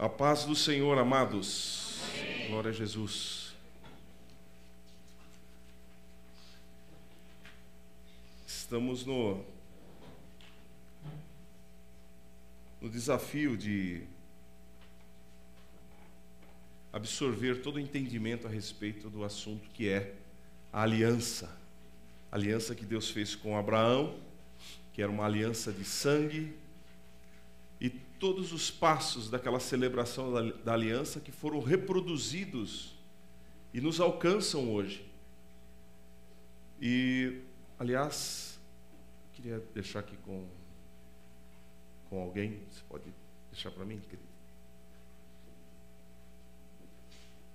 A paz do Senhor, amados. Amém. Glória a Jesus. Estamos no desafio de absorver todo o entendimento a respeito do assunto que é a aliança. A aliança que Deus fez com Abraão, que era uma aliança de sangue, e todos os passos daquela celebração da aliança que foram reproduzidos e nos alcançam hoje. E, aliás, queria deixar aqui com alguém. Você pode deixar para mim, querido?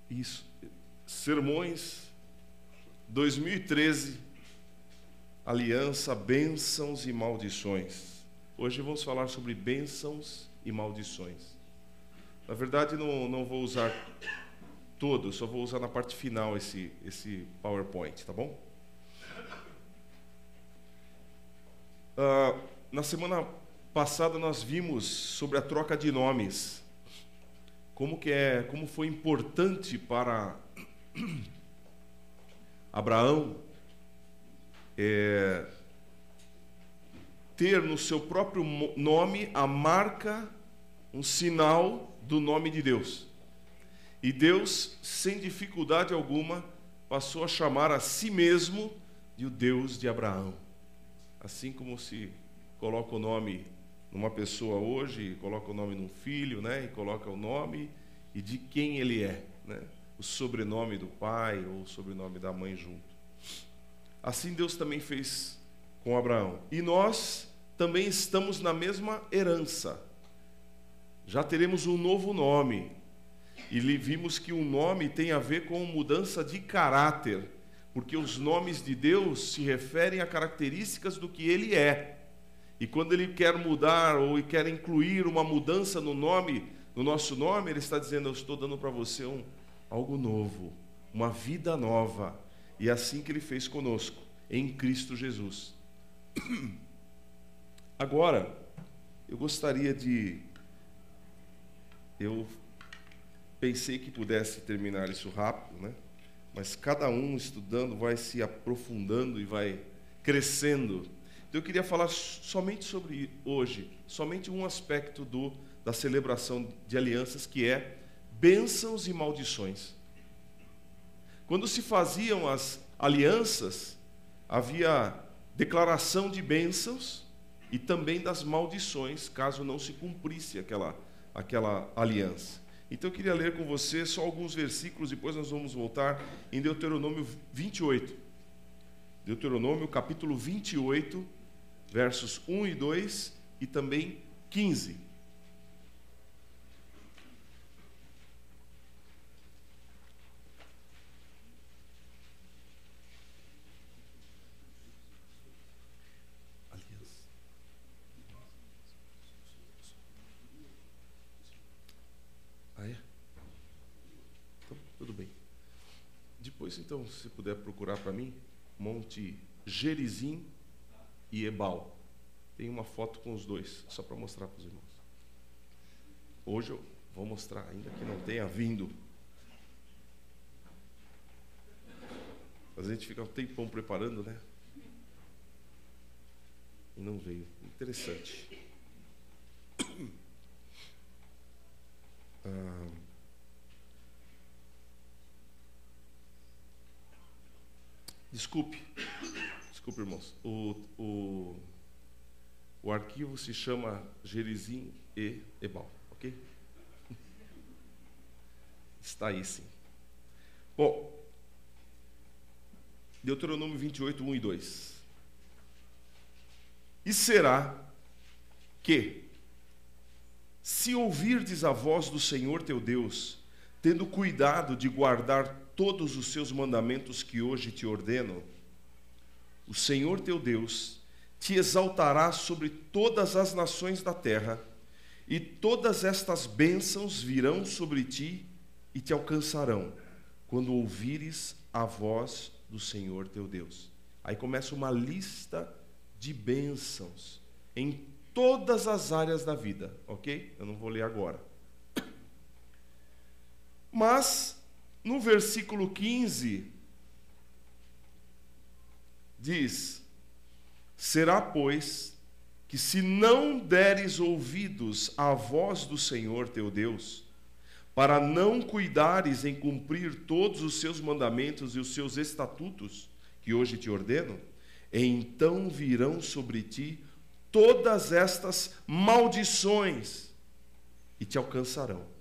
Isso. Sermões 2013, aliança, bênçãos e maldições. Hoje vamos falar sobre bênçãos e maldições. Na verdade, não vou usar todo, só vou usar na parte final esse PowerPoint, tá bom? Na semana passada nós vimos sobre a troca de nomes. Como foi importante para Abraão ter no seu próprio nome a marca, um sinal do nome de Deus. E Deus, sem dificuldade alguma, passou a chamar a si mesmo de o Deus de Abraão. Assim como se coloca o nome numa pessoa hoje, coloca o nome num filho, né? E coloca o nome e de quem ele é, né? O sobrenome do pai ou o sobrenome da mãe junto. Assim Deus também fez com Abraão. E nós também estamos na mesma herança. Já teremos um novo nome. E vimos que o nome tem a ver com mudança de caráter, porque os nomes de Deus se referem a características do que Ele é. E quando Ele quer mudar ou quer incluir uma mudança no nosso nome, Ele está dizendo: eu estou dando para você algo novo, uma vida nova. E é assim que Ele fez conosco, em Cristo Jesus. Agora, eu pensei que pudesse terminar isso rápido, né? Mas cada um estudando vai se aprofundando e vai crescendo. Então eu queria falar somente sobre hoje, somente um aspecto da celebração de alianças, que é bênçãos e maldições. Quando se faziam as alianças, havia declaração de bênçãos e também das maldições, caso não se cumprisse aquela aliança. Então eu queria ler com você só alguns versículos, depois nós vamos voltar em Deuteronômio 28. Deuteronômio capítulo 28, versos 1 e 2 e também 15. Tudo bem. Depois, então, se puder procurar para mim, Monte Gerizim e Ebal. Tem uma foto com os dois, só para mostrar para os irmãos. Hoje eu vou mostrar, ainda que não tenha vindo. Mas a gente fica um tempão preparando, né? E não veio. Interessante. Desculpe, irmãos. O arquivo se chama Gerizim e Ebal, ok? Está aí, sim. Bom, Deuteronômio 28, 1 e 2. E será que, se ouvirdes a voz do Senhor teu Deus, tendo cuidado de guardar todos os seus mandamentos que hoje te ordeno, o Senhor teu Deus te exaltará sobre todas as nações da terra, e todas estas bênçãos virão sobre ti e te alcançarão, quando ouvires a voz do Senhor teu Deus. Aí começa uma lista de bênçãos em todas as áreas da vida, ok? Eu não vou ler agora. Mas, no versículo 15, diz: será, pois, que se não deres ouvidos à voz do Senhor teu Deus, para não cuidares em cumprir todos os seus mandamentos e os seus estatutos, que hoje te ordeno, então virão sobre ti todas estas maldições e te alcançarão.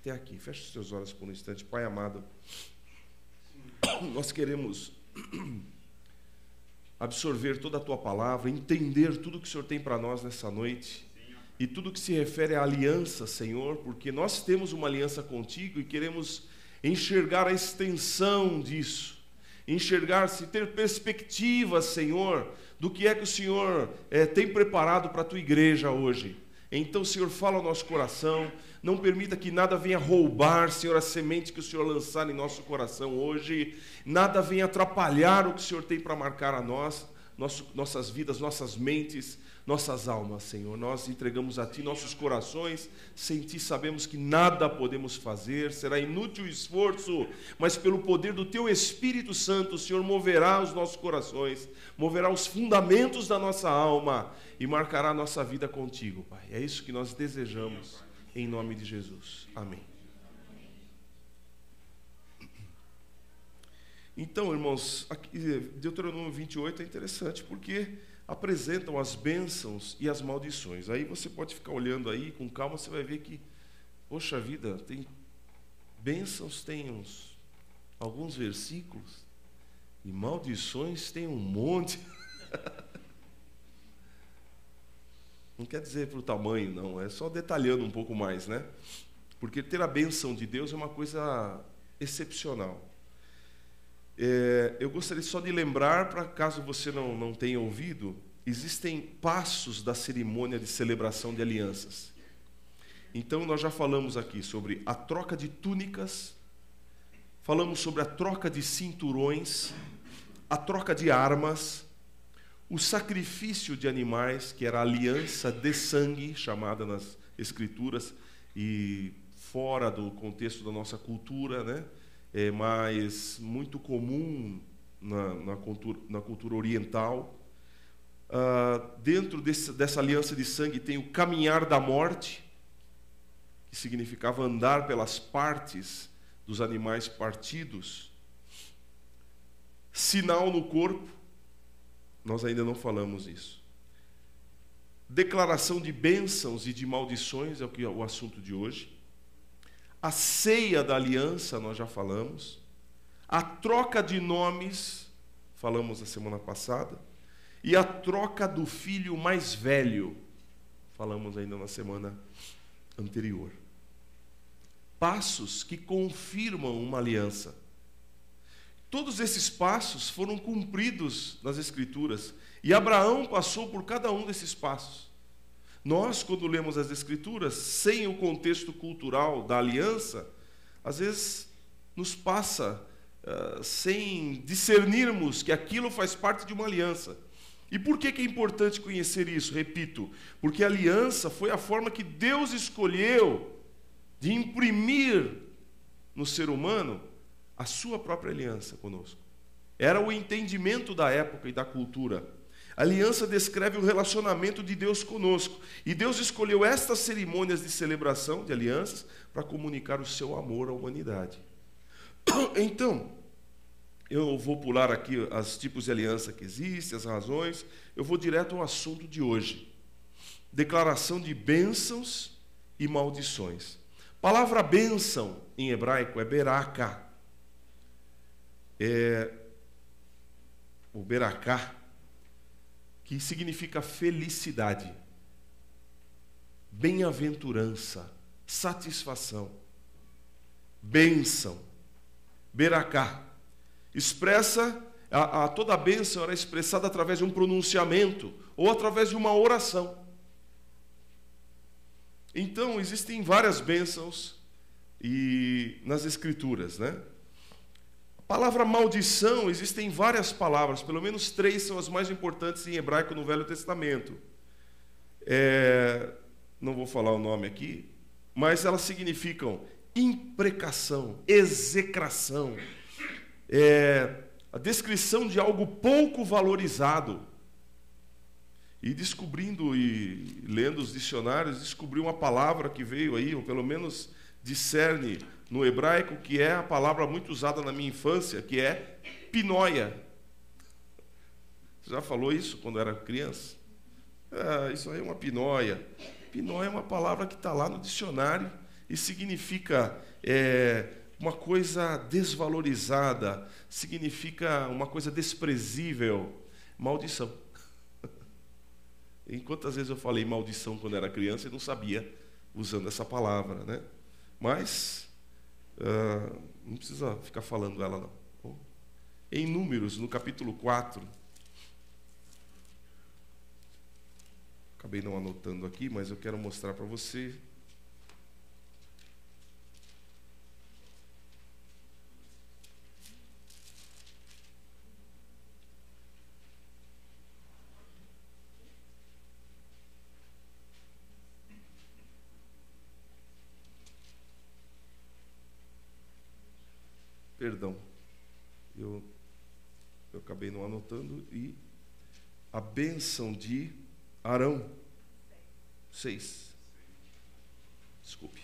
Até aqui, feche os seus olhos por um instante. Pai amado, nós queremos absorver toda a Tua palavra, entender tudo que o Senhor tem para nós nessa noite, e tudo que se refere à aliança, Senhor, porque nós temos uma aliança contigo e queremos enxergar a extensão disso, enxergar-se, ter perspectiva, Senhor, do que é que o Senhor tem preparado para a Tua igreja hoje. Então, Senhor, fala ao nosso coração, não permita que nada venha roubar, Senhor, a semente que o Senhor lançar em nosso coração hoje, nada venha atrapalhar o que o Senhor tem para marcar a nós, nossas vidas, nossas mentes, nossas almas, Senhor. Nós entregamos a Ti nossos corações, sem Ti sabemos que nada podemos fazer, será inútil o esforço, mas pelo poder do Teu Espírito Santo, o Senhor moverá os nossos corações, moverá os fundamentos da nossa alma e marcará a nossa vida contigo, Pai. É isso que nós desejamos, em nome de Jesus. Amém. Então, irmãos, aqui, Deuteronômio 28 é interessante porque apresentam as bênçãos e as maldições. Aí você pode ficar olhando aí com calma, você vai ver que, poxa vida, tem bênçãos, tem alguns versículos, e maldições tem um monte. Não quer dizer para o tamanho, não, é só detalhando um pouco mais, né? Porque ter a bênção de Deus é uma coisa excepcional. Eu gostaria só de lembrar, para caso você não tenha ouvido, existem passos da cerimônia de celebração de alianças. Então, nós já falamos aqui sobre a troca de túnicas, falamos sobre a troca de cinturões, a troca de armas, o sacrifício de animais, que era a aliança de sangue, chamada nas Escrituras, e fora do contexto da nossa cultura, né? Mas muito comum na cultura oriental. Dentro dessa aliança de sangue tem o caminhar da morte, que significava andar pelas partes dos animais partidos. Sinal no corpo, nós ainda não falamos isso. Declaração de bênçãos e de maldições é o assunto de hoje. A ceia da aliança, nós já falamos. A troca de nomes, falamos na semana passada. E a troca do filho mais velho, falamos ainda na semana anterior. Passos que confirmam uma aliança. Todos esses passos foram cumpridos nas Escrituras. E Abraão passou por cada um desses passos. Nós, quando lemos as Escrituras, sem o contexto cultural da aliança, às vezes nos passa sem discernirmos que aquilo faz parte de uma aliança. E por que é importante conhecer isso? Repito, porque a aliança foi a forma que Deus escolheu de imprimir no ser humano a sua própria aliança conosco. Era o entendimento da época e da cultura. A aliança descreve o relacionamento de Deus conosco. E Deus escolheu estas cerimônias de celebração de alianças para comunicar o seu amor à humanidade. Então, eu vou pular aqui os tipos de aliança que existem, as razões. Eu vou direto ao assunto de hoje. Declaração de bênçãos e maldições. A palavra bênção em hebraico é beraká. O beraká, que significa felicidade, bem-aventurança, satisfação, bênção, beraká. Expressa, toda a bênção era expressada através de um pronunciamento ou através de uma oração. Então, existem várias bênçãos nas Escrituras, né? A palavra maldição, existem várias palavras, pelo menos 3 são as mais importantes em hebraico no Velho Testamento. Não vou falar o nome aqui, mas elas significam imprecação, execração, a descrição de algo pouco valorizado. E descobrindo e lendo os dicionários, descobri uma palavra que veio aí, ou pelo menos discerne no hebraico, que é a palavra muito usada na minha infância, que é pinóia. Você já falou isso quando era criança? Isso aí é uma pinóia. Pinóia é uma palavra que está lá no dicionário e significa uma coisa desvalorizada, significa uma coisa desprezível, maldição. E quantas vezes eu falei maldição quando era criança e não sabia usando essa palavra, né? Mas não precisa ficar falando ela, não. Em Números, no capítulo 4, acabei não anotando aqui, mas eu quero mostrar para você. Perdão, eu acabei não anotando. E a bênção de Arão. 6. Desculpe.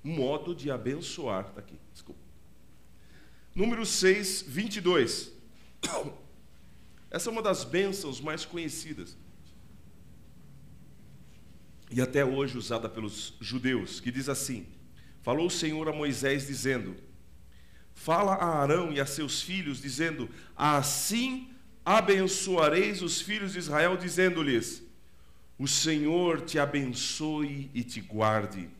Modo de abençoar, está aqui, desculpa. Número 6, 22. Essa é uma das bênçãos mais conhecidas e até hoje usada pelos judeus, que diz assim: falou o Senhor a Moisés dizendo: fala a Arão e a seus filhos, dizendo: assim abençoareis os filhos de Israel, dizendo-lhes: o Senhor te abençoe e te guarde.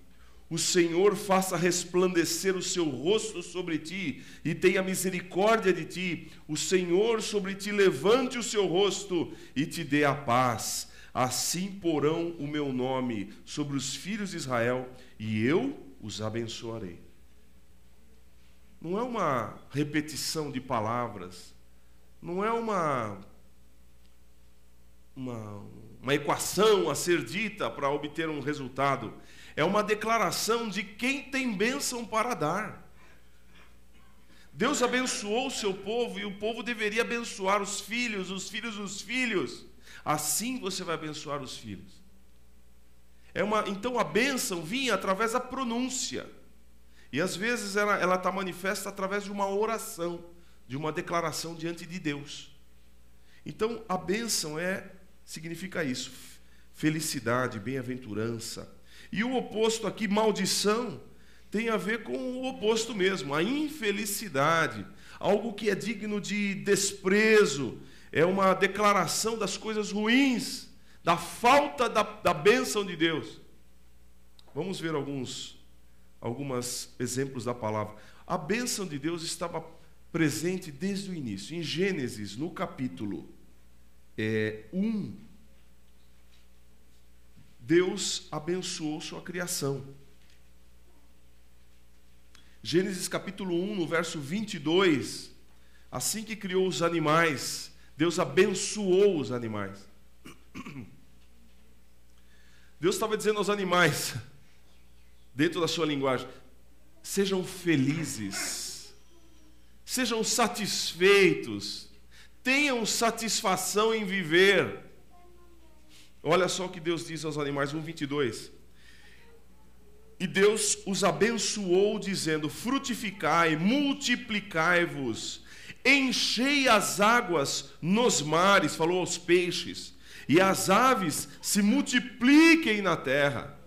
O Senhor faça resplandecer o seu rosto sobre ti e tenha misericórdia de ti. O Senhor sobre ti levante o seu rosto e te dê a paz. Assim porão o meu nome sobre os filhos de Israel e eu os abençoarei. Não é uma repetição de palavras, não é uma equação a ser dita para obter um resultado. É uma declaração de quem tem bênção para dar. Deus abençoou o seu povo e o povo deveria abençoar os filhos dos filhos. Assim você vai abençoar os filhos. Então a bênção vinha através da pronúncia. E às vezes ela está manifesta através de uma oração, de uma declaração diante de Deus. Então a bênção significa isso: felicidade, bem-aventurança. E o oposto aqui, maldição, tem a ver com o oposto mesmo, a infelicidade, algo que é digno de desprezo, é uma declaração das coisas ruins, da falta da bênção de Deus. Vamos ver alguns exemplos da palavra. A bênção de Deus estava presente desde o início. Em Gênesis, no capítulo 1, Deus abençoou sua criação. Gênesis capítulo 1, no verso 22, assim que criou os animais, Deus abençoou os animais. Deus estava dizendo aos animais, dentro da sua linguagem: sejam felizes, sejam satisfeitos, tenham satisfação em viver. Olha só o que Deus diz aos animais, 1:22. E Deus os abençoou, dizendo: frutificai, multiplicai-vos, enchei as águas nos mares, falou aos peixes, e as aves se multipliquem na terra.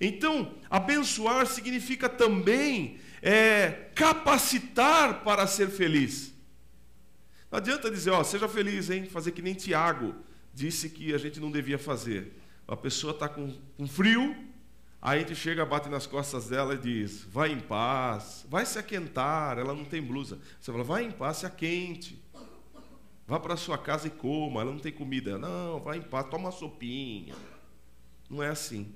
Então, abençoar significa também capacitar para ser feliz. Não adianta dizer: seja feliz, hein? Fazer que nem Tiago disse que a gente não devia fazer. A pessoa está com frio, aí a gente chega, bate nas costas dela e diz: vai em paz, vai se aquentar, ela não tem blusa. Você fala: vai em paz, se aquente, vá para a sua casa e coma, ela não tem comida. Não, vai em paz, toma uma sopinha. Não é assim.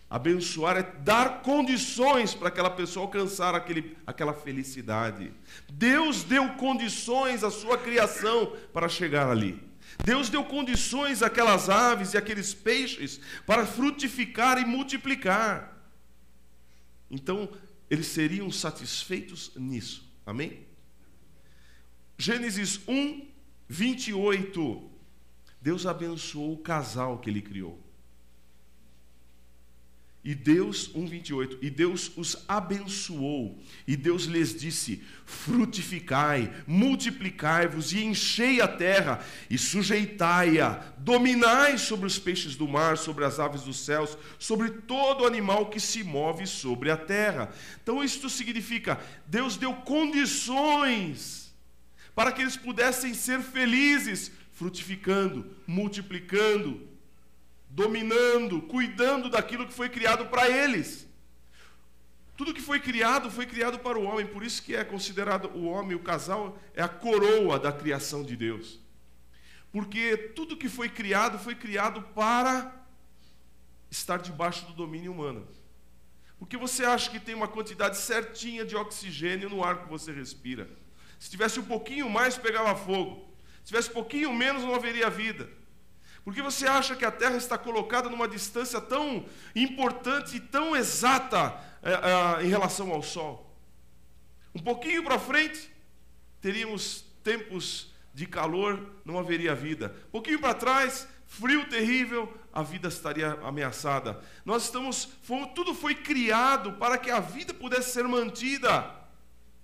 Abençoar é dar condições para aquela pessoa alcançar aquela felicidade. Deus deu condições à sua criação para chegar ali. Deus deu condições àquelas aves e àqueles peixes para frutificar e multiplicar. Então, eles seriam satisfeitos nisso. Amém? Gênesis 1, 28. Deus abençoou o casal que ele criou. E Deus, 1:28, e Deus os abençoou, e Deus lhes disse: frutificai, multiplicai-vos e enchei a terra, e sujeitai-a, dominai sobre os peixes do mar, sobre as aves dos céus, sobre todo animal que se move sobre a terra. Então isto significa, Deus deu condições para que eles pudessem ser felizes, frutificando, multiplicando, dominando, cuidando daquilo que foi criado para eles. Tudo que foi criado para o homem, por isso que é considerado o homem, o casal, é a coroa da criação de Deus. Porque tudo que foi criado para estar debaixo do domínio humano. Porque você acha que tem uma quantidade certinha de oxigênio no ar que você respira. Se tivesse um pouquinho mais, pegava fogo. Se tivesse um pouquinho menos, não haveria vida. Porque você acha que a Terra está colocada numa distância tão importante e tão exata em relação ao Sol. Um pouquinho para frente, teríamos tempos de calor, não haveria vida. Um pouquinho para trás, frio terrível, a vida estaria ameaçada. Tudo foi criado para que a vida pudesse ser mantida.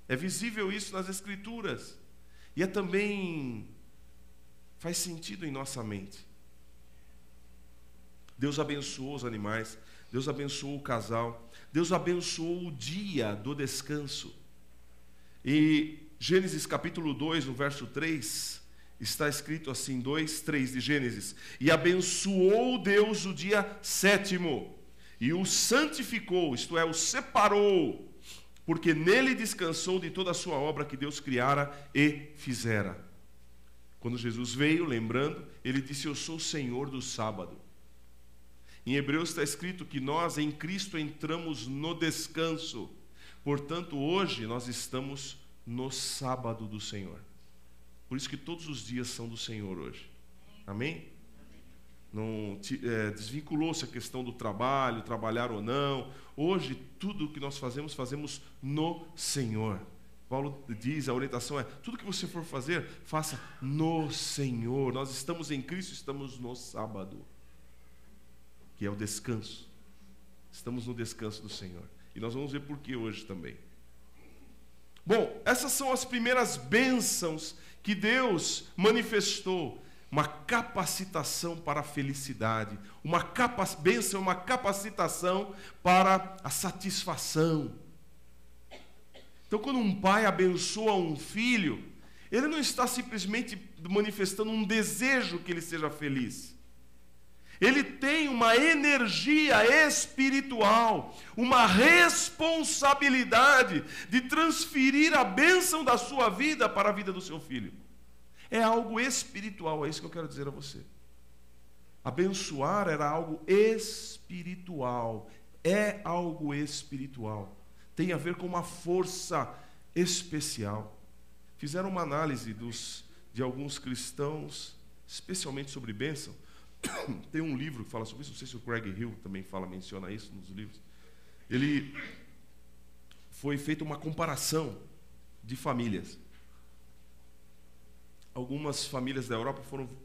É visível isso nas Escrituras. E também faz sentido em nossa mente. Deus abençoou os animais, Deus abençoou o casal, Deus abençoou o dia do descanso. E Gênesis capítulo 2, no verso 3, está escrito assim, 2:3 de Gênesis: e abençoou Deus o dia sétimo, e o santificou, isto é, o separou, porque nele descansou de toda a sua obra que Deus criara e fizera. Quando Jesus veio, lembrando, ele disse: eu sou o Senhor do sábado. Em Hebreus está escrito que nós em Cristo entramos no descanso. Portanto, hoje nós estamos no sábado do Senhor. Por isso que todos os dias são do Senhor hoje. Amém? Não desvinculou-se a questão do trabalho, trabalhar ou não. Hoje, tudo o que nós fazemos no Senhor. Paulo diz, a orientação é: tudo que você for fazer, faça no Senhor. Nós estamos em Cristo, estamos no sábado, que é o descanso. Estamos no descanso do Senhor. E nós vamos ver por que hoje também. Bom, essas são as primeiras bênçãos que Deus manifestou. Uma capacitação para a felicidade. Bênção, uma capacitação para a satisfação. Então, quando um pai abençoa um filho, ele não está simplesmente manifestando um desejo que ele seja feliz. Ele tem uma energia espiritual, uma responsabilidade de transferir a bênção da sua vida para a vida do seu filho. É algo espiritual, é isso que eu quero dizer a você. Abençoar era algo espiritual, é algo espiritual. Tem a ver com uma força especial. Fizeram uma análise de alguns cristãos, especialmente sobre bênção. Tem um livro que fala sobre isso, não sei se o Craig Hill também menciona isso nos livros. Ele foi feita uma comparação de famílias. Algumas famílias da Europa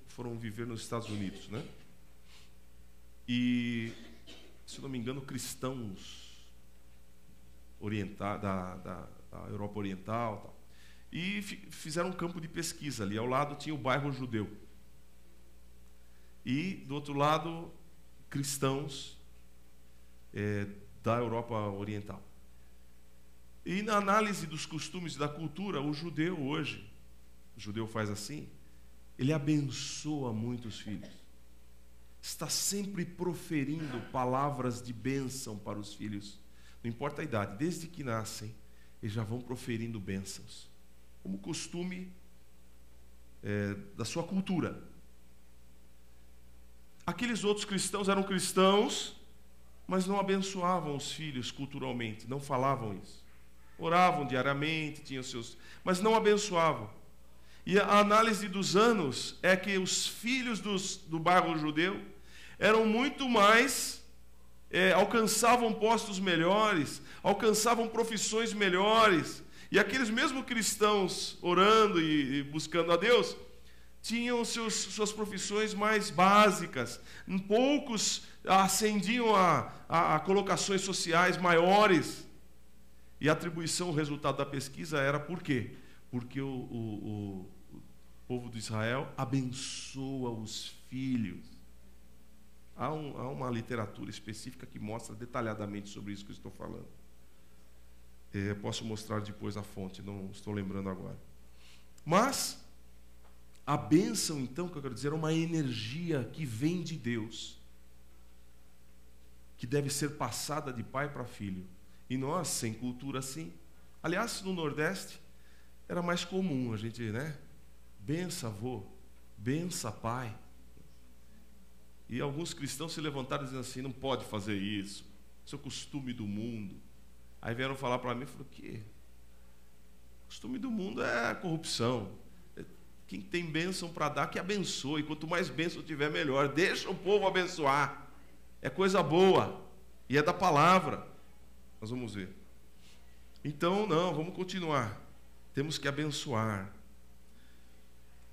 foram viver nos Estados Unidos, né? E, se eu não me engano, cristãos da Europa Oriental, tal. E fizeram um campo de pesquisa ali. Ao lado tinha o bairro judeu. E, do outro lado, cristãos da Europa Oriental. E na análise dos costumes e da cultura, o judeu hoje, o judeu faz assim, ele abençoa muitos filhos. Está sempre proferindo palavras de bênção para os filhos. Não importa a idade, desde que nascem, eles já vão proferindo bênçãos. Como costume da sua cultura. Aqueles outros cristãos eram cristãos, mas não abençoavam os filhos culturalmente, não falavam isso. Oravam diariamente, tinham seus, mas não abençoavam. E a análise dos anos é que os filhos do bairro judeu eram muito mais, alcançavam postos melhores, alcançavam profissões melhores. E aqueles mesmos cristãos orando e buscando a Deus, tinham suas profissões mais básicas. Poucos ascendiam a colocações sociais maiores. E a atribuição, o resultado da pesquisa era por quê? Porque o povo de Israel abençoa os filhos. Há uma literatura específica que mostra detalhadamente sobre isso que eu estou falando. Posso mostrar depois a fonte, não estou lembrando agora. Mas a bênção, então, que eu quero dizer, é uma energia que vem de Deus, que deve ser passada de pai para filho. E nós, sem cultura assim, aliás, no Nordeste, era mais comum a gente, né? Bença avô, bença pai. E alguns cristãos se levantaram dizendo assim, não pode fazer isso, isso é o costume do mundo. Aí vieram falar para mim, falaram, o quê? O costume do mundo é a corrupção. Quem tem bênção para dar, que abençoe. Quanto mais bênção tiver, melhor. Deixa o povo abençoar. É coisa boa. E é da palavra. Nós vamos ver. Então, não, vamos continuar. Temos que abençoar.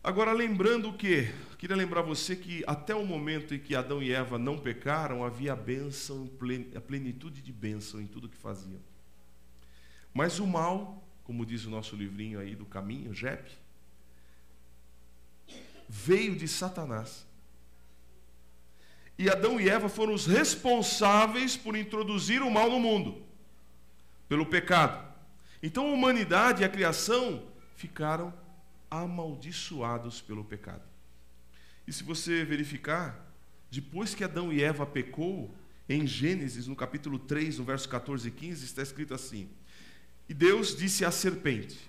Agora, lembrando o quê? Queria lembrar você que até o momento em que Adão e Eva não pecaram, havia bênção, a plenitude de bênção em tudo que faziam. Mas o mal, como diz o nosso livrinho aí do caminho, JEP, veio de Satanás. E Adão e Eva foram os responsáveis por introduzir o mal no mundo, pelo pecado. Então a humanidade e a criação ficaram amaldiçoados pelo pecado. E se você verificar, depois que Adão e Eva pecou, em Gênesis, no capítulo 3, no verso 14 e 15, está escrito assim: e Deus disse à serpente,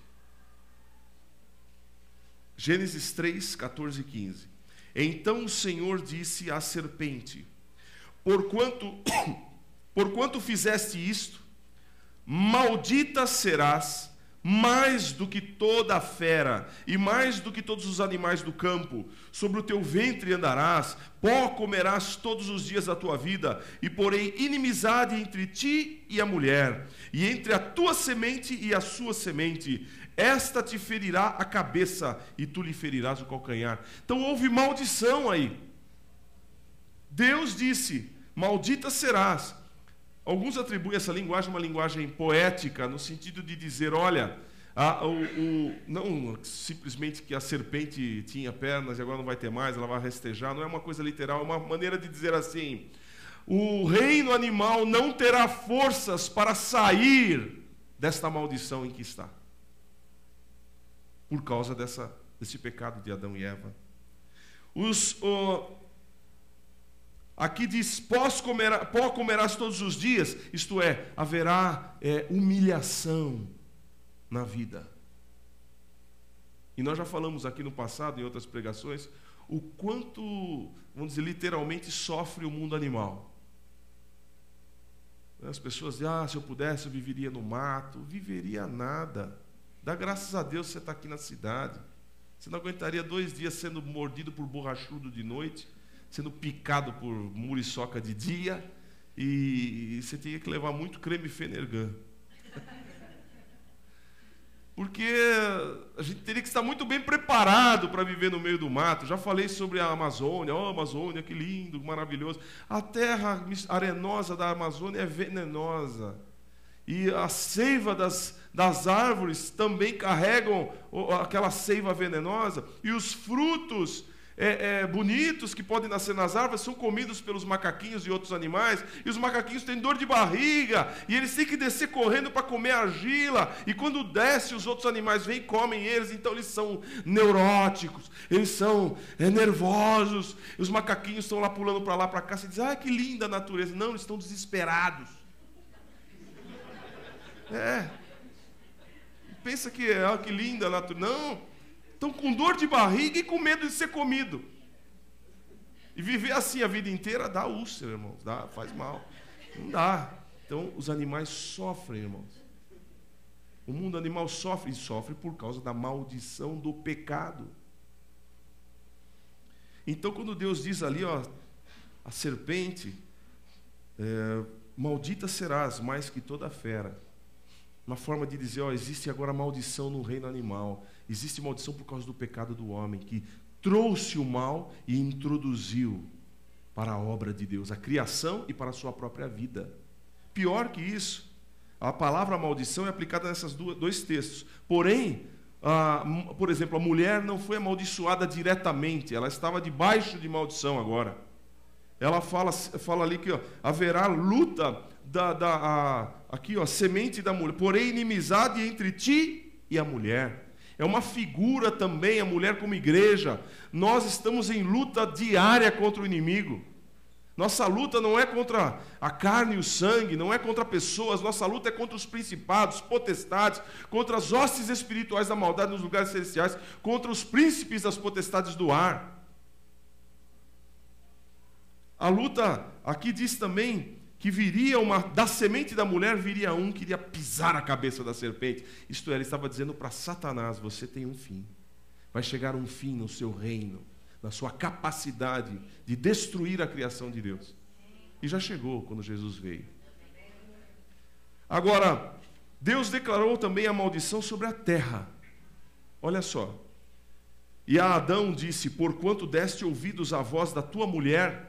Gênesis 3, 14 e 15, então o Senhor disse à serpente, porquanto fizeste isto, maldita serás mais do que toda a fera, e mais do que todos os animais do campo. Sobre o teu ventre andarás, pó comerás todos os dias da tua vida, e porei inimizade entre ti e a mulher, e entre a tua semente e a sua semente. Esta te ferirá a cabeça, e tu lhe ferirás o calcanhar. Então houve maldição aí. Deus disse, maldita serás. Alguns atribuem essa linguagem uma linguagem poética, no sentido de dizer, olha, não simplesmente que a serpente tinha pernas e agora não vai ter mais, ela vai restejar, não é uma coisa literal, é uma maneira de dizer assim, o reino animal não terá forças para sair desta maldição em que está, por causa desse pecado de Adão e Eva. Aqui diz, pó comerás todos os dias, isto é, haverá humilhação na vida. E nós já falamos aqui no passado, em outras pregações, o quanto, vamos dizer, literalmente sofre o mundo animal. As pessoas dizem, se eu pudesse eu viveria no mato. Viveria nada. Dá graças a Deus que você está aqui na cidade. Você não aguentaria 2 dias sendo mordido por borrachudo de noite, sendo picado por muriçoca de dia, e você tinha que levar muito creme Fenergan. Porque a gente teria que estar muito bem preparado para viver no meio do mato. Já falei sobre a Amazônia. Amazônia, que lindo, maravilhoso. A terra arenosa da Amazônia é venenosa. E a seiva das árvores também carregam aquela seiva venenosa. E os frutos bonitos que podem nascer nas árvores são comidos pelos macaquinhos e outros animais, e os macaquinhos têm dor de barriga, e eles têm que descer correndo para comer argila, e quando desce os outros animais vêm e comem eles, então eles são neuróticos, eles são nervosos, e os macaquinhos estão lá pulando para lá, para cá, e dizem, que linda a natureza. Não, eles estão desesperados. Pensa que que linda a natureza. Não. Estão com dor de barriga e com medo de ser comido. E viver assim a vida inteira dá úlcera, irmãos. Faz mal. Não dá. Então, os animais sofrem, irmãos. O mundo animal sofre, e sofre por causa da maldição do pecado. Então, quando Deus diz ali, ó, a serpente, maldita serás mais que toda fera. Uma forma de dizer, ó, existe agora maldição no reino animal. Existe maldição por causa do pecado do homem, que trouxe o mal e introduziu para a obra de Deus, a criação e para a sua própria vida. Pior que isso, a palavra maldição é aplicada nesses dois textos. Porém, por exemplo, a mulher não foi amaldiçoada diretamente, ela estava debaixo de maldição agora. Ela fala ali que, ó, haverá luta aqui, ó, semente da mulher, porém inimizade entre ti e a mulher. É uma figura também, a mulher como igreja. Nós estamos em luta diária contra o inimigo. Nossa luta não é contra a carne e o sangue, não é contra pessoas, nossa luta é contra os principados, potestades, contra as hostes espirituais da maldade nos lugares celestiais, contra os príncipes das potestades do ar. A luta aqui diz também que da semente da mulher viria um que iria pisar a cabeça da serpente. Isto é, ele estava dizendo para Satanás, você tem um fim. Vai chegar um fim no seu reino, na sua capacidade de destruir a criação de Deus. E já chegou quando Jesus veio. Agora, Deus declarou também a maldição sobre a terra. Olha só. E a Adão disse, porquanto deste ouvidos à voz da tua mulher,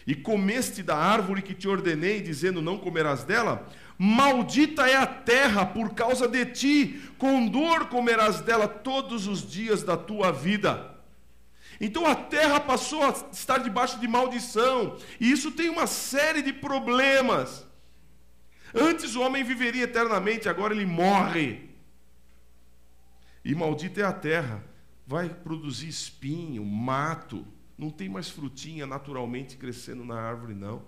e comeste da árvore que te ordenei, dizendo, não comerás dela, maldita é a terra por causa de ti, com dor comerás dela todos os dias da tua vida. Então a terra passou a estar debaixo de maldição, e isso tem uma série de problemas. Antes o homem viveria eternamente, agora ele morre. E maldita é a terra, vai produzir espinho, mato, não tem mais frutinha naturalmente crescendo na árvore, não.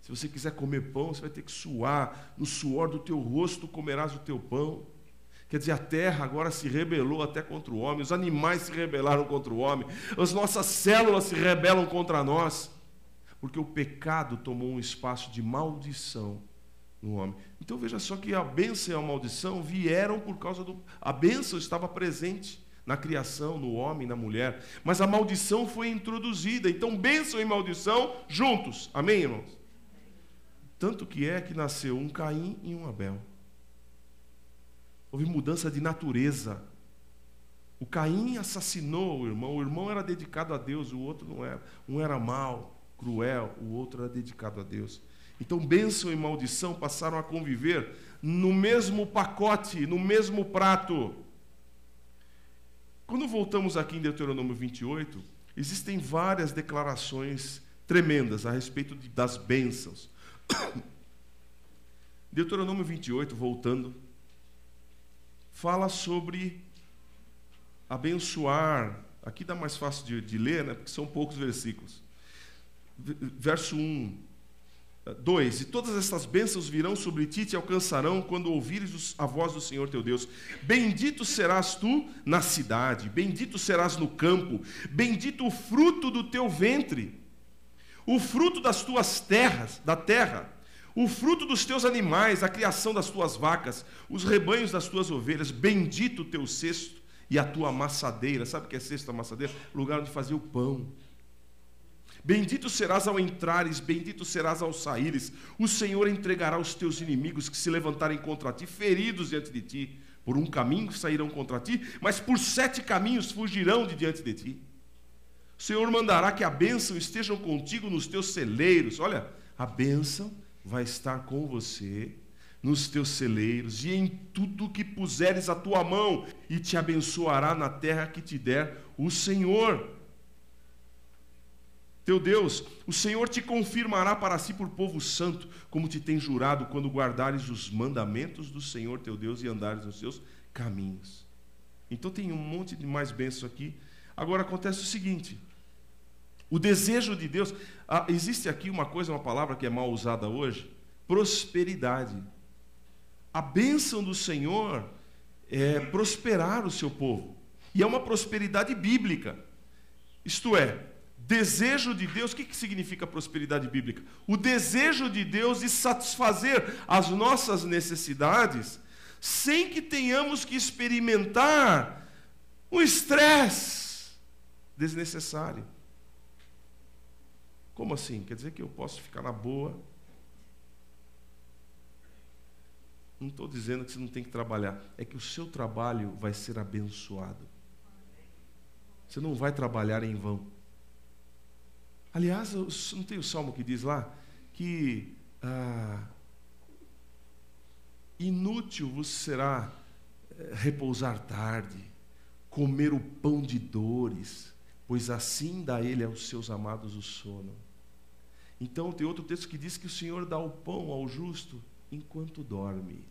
Se você quiser comer pão, você vai ter que suar, no suor do teu rosto comerás o teu pão. Quer dizer, a terra agora se rebelou até contra o homem, os animais se rebelaram contra o homem, as nossas células se rebelam contra nós, porque o pecado tomou um espaço de maldição no homem. Então veja só que a bênção e a maldição vieram por causa a bênção estava presente na criação, no homem, na mulher, mas a maldição foi introduzida. Então bênção e maldição juntos, amém, irmãos? Tanto que nasceu um Caim e um Abel. Houve mudança de natureza. O Caim assassinou o irmão era dedicado a Deus, o outro não era. Um era mau, cruel, o outro era dedicado a Deus. Então bênção e maldição passaram a conviver no mesmo pacote, no mesmo prato. Quando voltamos aqui em Deuteronômio 28, existem várias declarações tremendas a respeito das bênçãos. Deuteronômio 28, voltando, fala sobre abençoar. Aqui dá mais fácil de ler, né? Porque são poucos versículos. Verso 1. 2, e todas estas bênçãos virão sobre ti e te alcançarão quando ouvires a voz do Senhor teu Deus. Bendito serás tu na cidade, bendito serás no campo, bendito o fruto do teu ventre, o fruto das tuas da terra, o fruto dos teus animais, a criação das tuas vacas, os rebanhos das tuas ovelhas, bendito o teu cesto e a tua amassadeira. Sabe o que é cesto, amassadeira? Lugar onde fazia o pão. Bendito serás ao entrares, bendito serás ao saíres. O Senhor entregará os teus inimigos que se levantarem contra ti, feridos diante de ti. Por um caminho sairão contra ti, mas por 7 caminhos fugirão de diante de ti. O Senhor mandará que a bênção estejam contigo nos teus celeiros. Olha, a bênção vai estar com você nos teus celeiros e em tudo que puseres a tua mão, e te abençoará na terra que te der o Senhor teu Deus. O Senhor te confirmará para si por povo santo, como te tem jurado, quando guardares os mandamentos do Senhor teu Deus e andares nos seus caminhos. Então tem um monte de mais bênçãos aqui. Agora acontece o seguinte: o desejo de Deus, existe aqui uma palavra que é mal usada hoje, prosperidade. A bênção do Senhor é prosperar o seu povo, e é uma prosperidade bíblica. Isto é, desejo de Deus. O que significa prosperidade bíblica? O desejo de Deus de satisfazer as nossas necessidades sem que tenhamos que experimentar um estresse desnecessário. Como assim? Quer dizer que eu posso ficar na boa? Não estou dizendo que você não tem que trabalhar. É que o seu trabalho vai ser abençoado. Você não vai trabalhar em vão. Aliás, não tem o salmo que diz lá que inútil vos será repousar tarde, comer o pão de dores, pois assim dá ele aos seus amados o sono. Então tem outro texto que diz que o Senhor dá o pão ao justo enquanto dorme.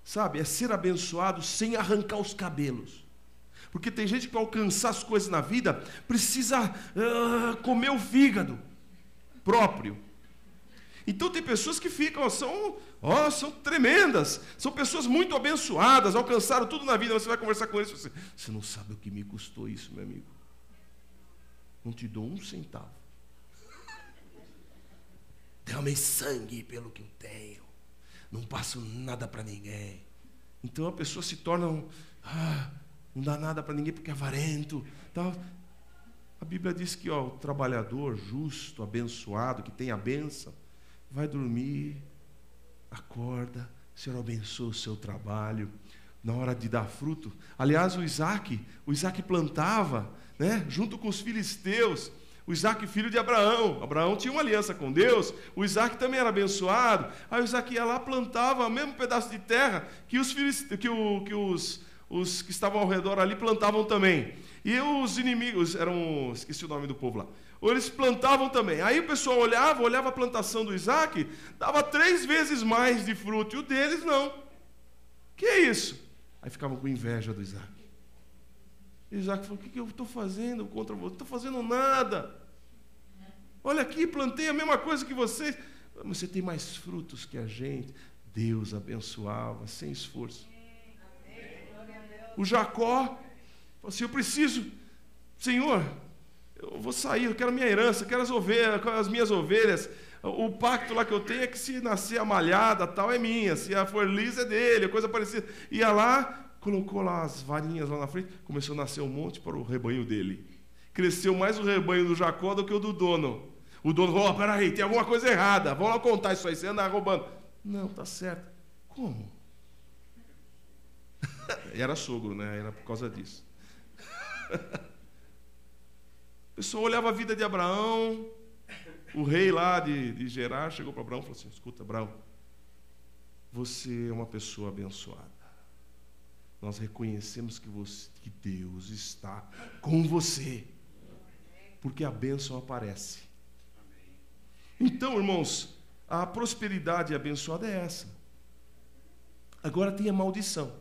Sabe, é ser abençoado sem arrancar os cabelos. Porque tem gente que para alcançar as coisas na vida precisa comer o fígado próprio. Então tem pessoas que ficam, são tremendas, são pessoas muito abençoadas, alcançaram tudo na vida. Você vai conversar com eles e você não sabe o que me custou isso, meu amigo. Não te dou um centavo. Derramei sangue pelo que eu tenho. Não passo nada para ninguém. Então a pessoa se torna não dá nada para ninguém porque é avarento. Tá? A Bíblia diz que o trabalhador justo, abençoado, que tem a bênção, vai dormir, acorda, o Senhor abençoa o seu trabalho. Na hora de dar fruto. Aliás, o Isaac plantava, né, junto com os filisteus. O Isaac, filho de Abraão. Abraão tinha uma aliança com Deus. O Isaac também era abençoado. Aí o Isaac ia lá, plantava o mesmo pedaço de terra que os que estavam ao redor ali plantavam também. E os inimigos, esqueci o nome do povo lá. Eles plantavam também. Aí o pessoal olhava a plantação do Isaac, dava 3 vezes mais de fruto. E o deles não. Que é isso? Aí ficavam com inveja do Isaac. E Isaac falou: o que eu estou fazendo contra você? Não estou fazendo nada. Olha aqui, plantei a mesma coisa que vocês. Mas você tem mais frutos que a gente. Deus abençoava, sem esforço. O Jacó falou assim: eu preciso, Senhor, eu vou sair, eu quero a minha herança, eu quero as minhas ovelhas. O pacto lá que eu tenho é que se nascer a malhada, tal, é minha. Se a for lisa, é dele, coisa parecida. Ia lá, colocou lá as varinhas lá na frente, começou a nascer um monte para o rebanho dele. Cresceu mais o rebanho do Jacó do que o do dono. O dono falou: peraí, tem alguma coisa errada, vamos lá contar isso aí, você anda roubando. Não, tá certo. Como? Era sogro, né? Era por causa disso. O pessoal olhava a vida de Abraão. O rei lá de Gerar chegou para Abraão e falou assim: escuta, Abraão, você é uma pessoa abençoada. Nós reconhecemos que Deus está com você, porque a bênção aparece. Então, irmãos, a prosperidade abençoada é essa. Agora tem a maldição.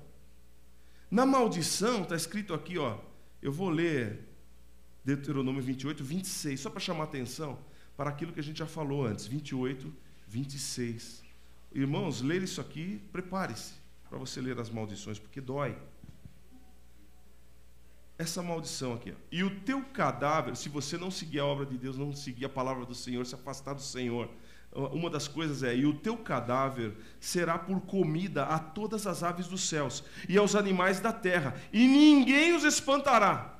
Na maldição, está escrito aqui, eu vou ler Deuteronômio 28, 26, só para chamar a atenção para aquilo que a gente já falou antes, 28, 26. Irmãos, ler isso aqui, prepare-se para você ler as maldições, porque dói. Essa maldição aqui, e o teu cadáver, se você não seguir a obra de Deus, não seguir a palavra do Senhor, se afastar do Senhor, uma das coisas e o teu cadáver será por comida a todas as aves dos céus e aos animais da terra, e ninguém os espantará.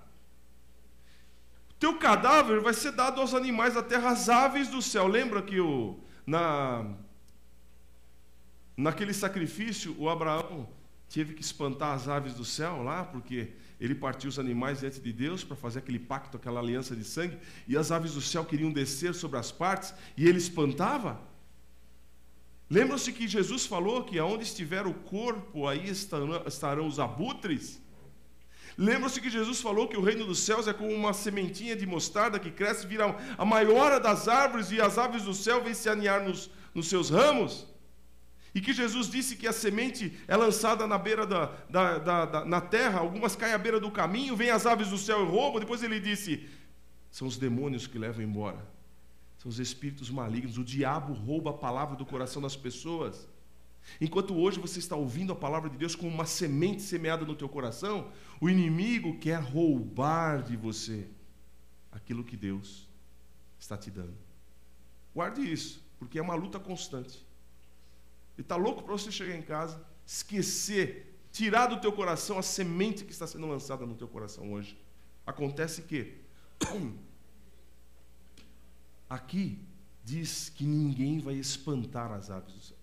O teu cadáver vai ser dado aos animais da terra, às aves do céu. Lembra que naquele sacrifício, o Abraão teve que espantar as aves do céu lá, porque ele partiu os animais diante de Deus para fazer aquele pacto, aquela aliança de sangue, e as aves do céu queriam descer sobre as partes, e ele espantava. Lembram-se que Jesus falou que aonde estiver o corpo, aí estarão os abutres? Lembram-se que Jesus falou que o reino dos céus é como uma sementinha de mostarda que cresce, vira a maior das árvores, e as aves do céu vêm se aninhar nos seus ramos? E que Jesus disse que a semente é lançada na beira na terra, algumas caem à beira do caminho, vêm as aves do céu e roubam. Depois ele disse: são os demônios que levam embora, são os espíritos malignos, o diabo rouba a palavra do coração das pessoas. Enquanto hoje você está ouvindo a palavra de Deus como uma semente semeada no teu coração, o inimigo quer roubar de você aquilo que Deus está te dando. Guarde isso, porque é uma luta constante. Ele está louco para você chegar em casa, esquecer, tirar do teu coração a semente que está sendo lançada no teu coração hoje. Acontece que aqui diz que ninguém vai espantar as aves do céu.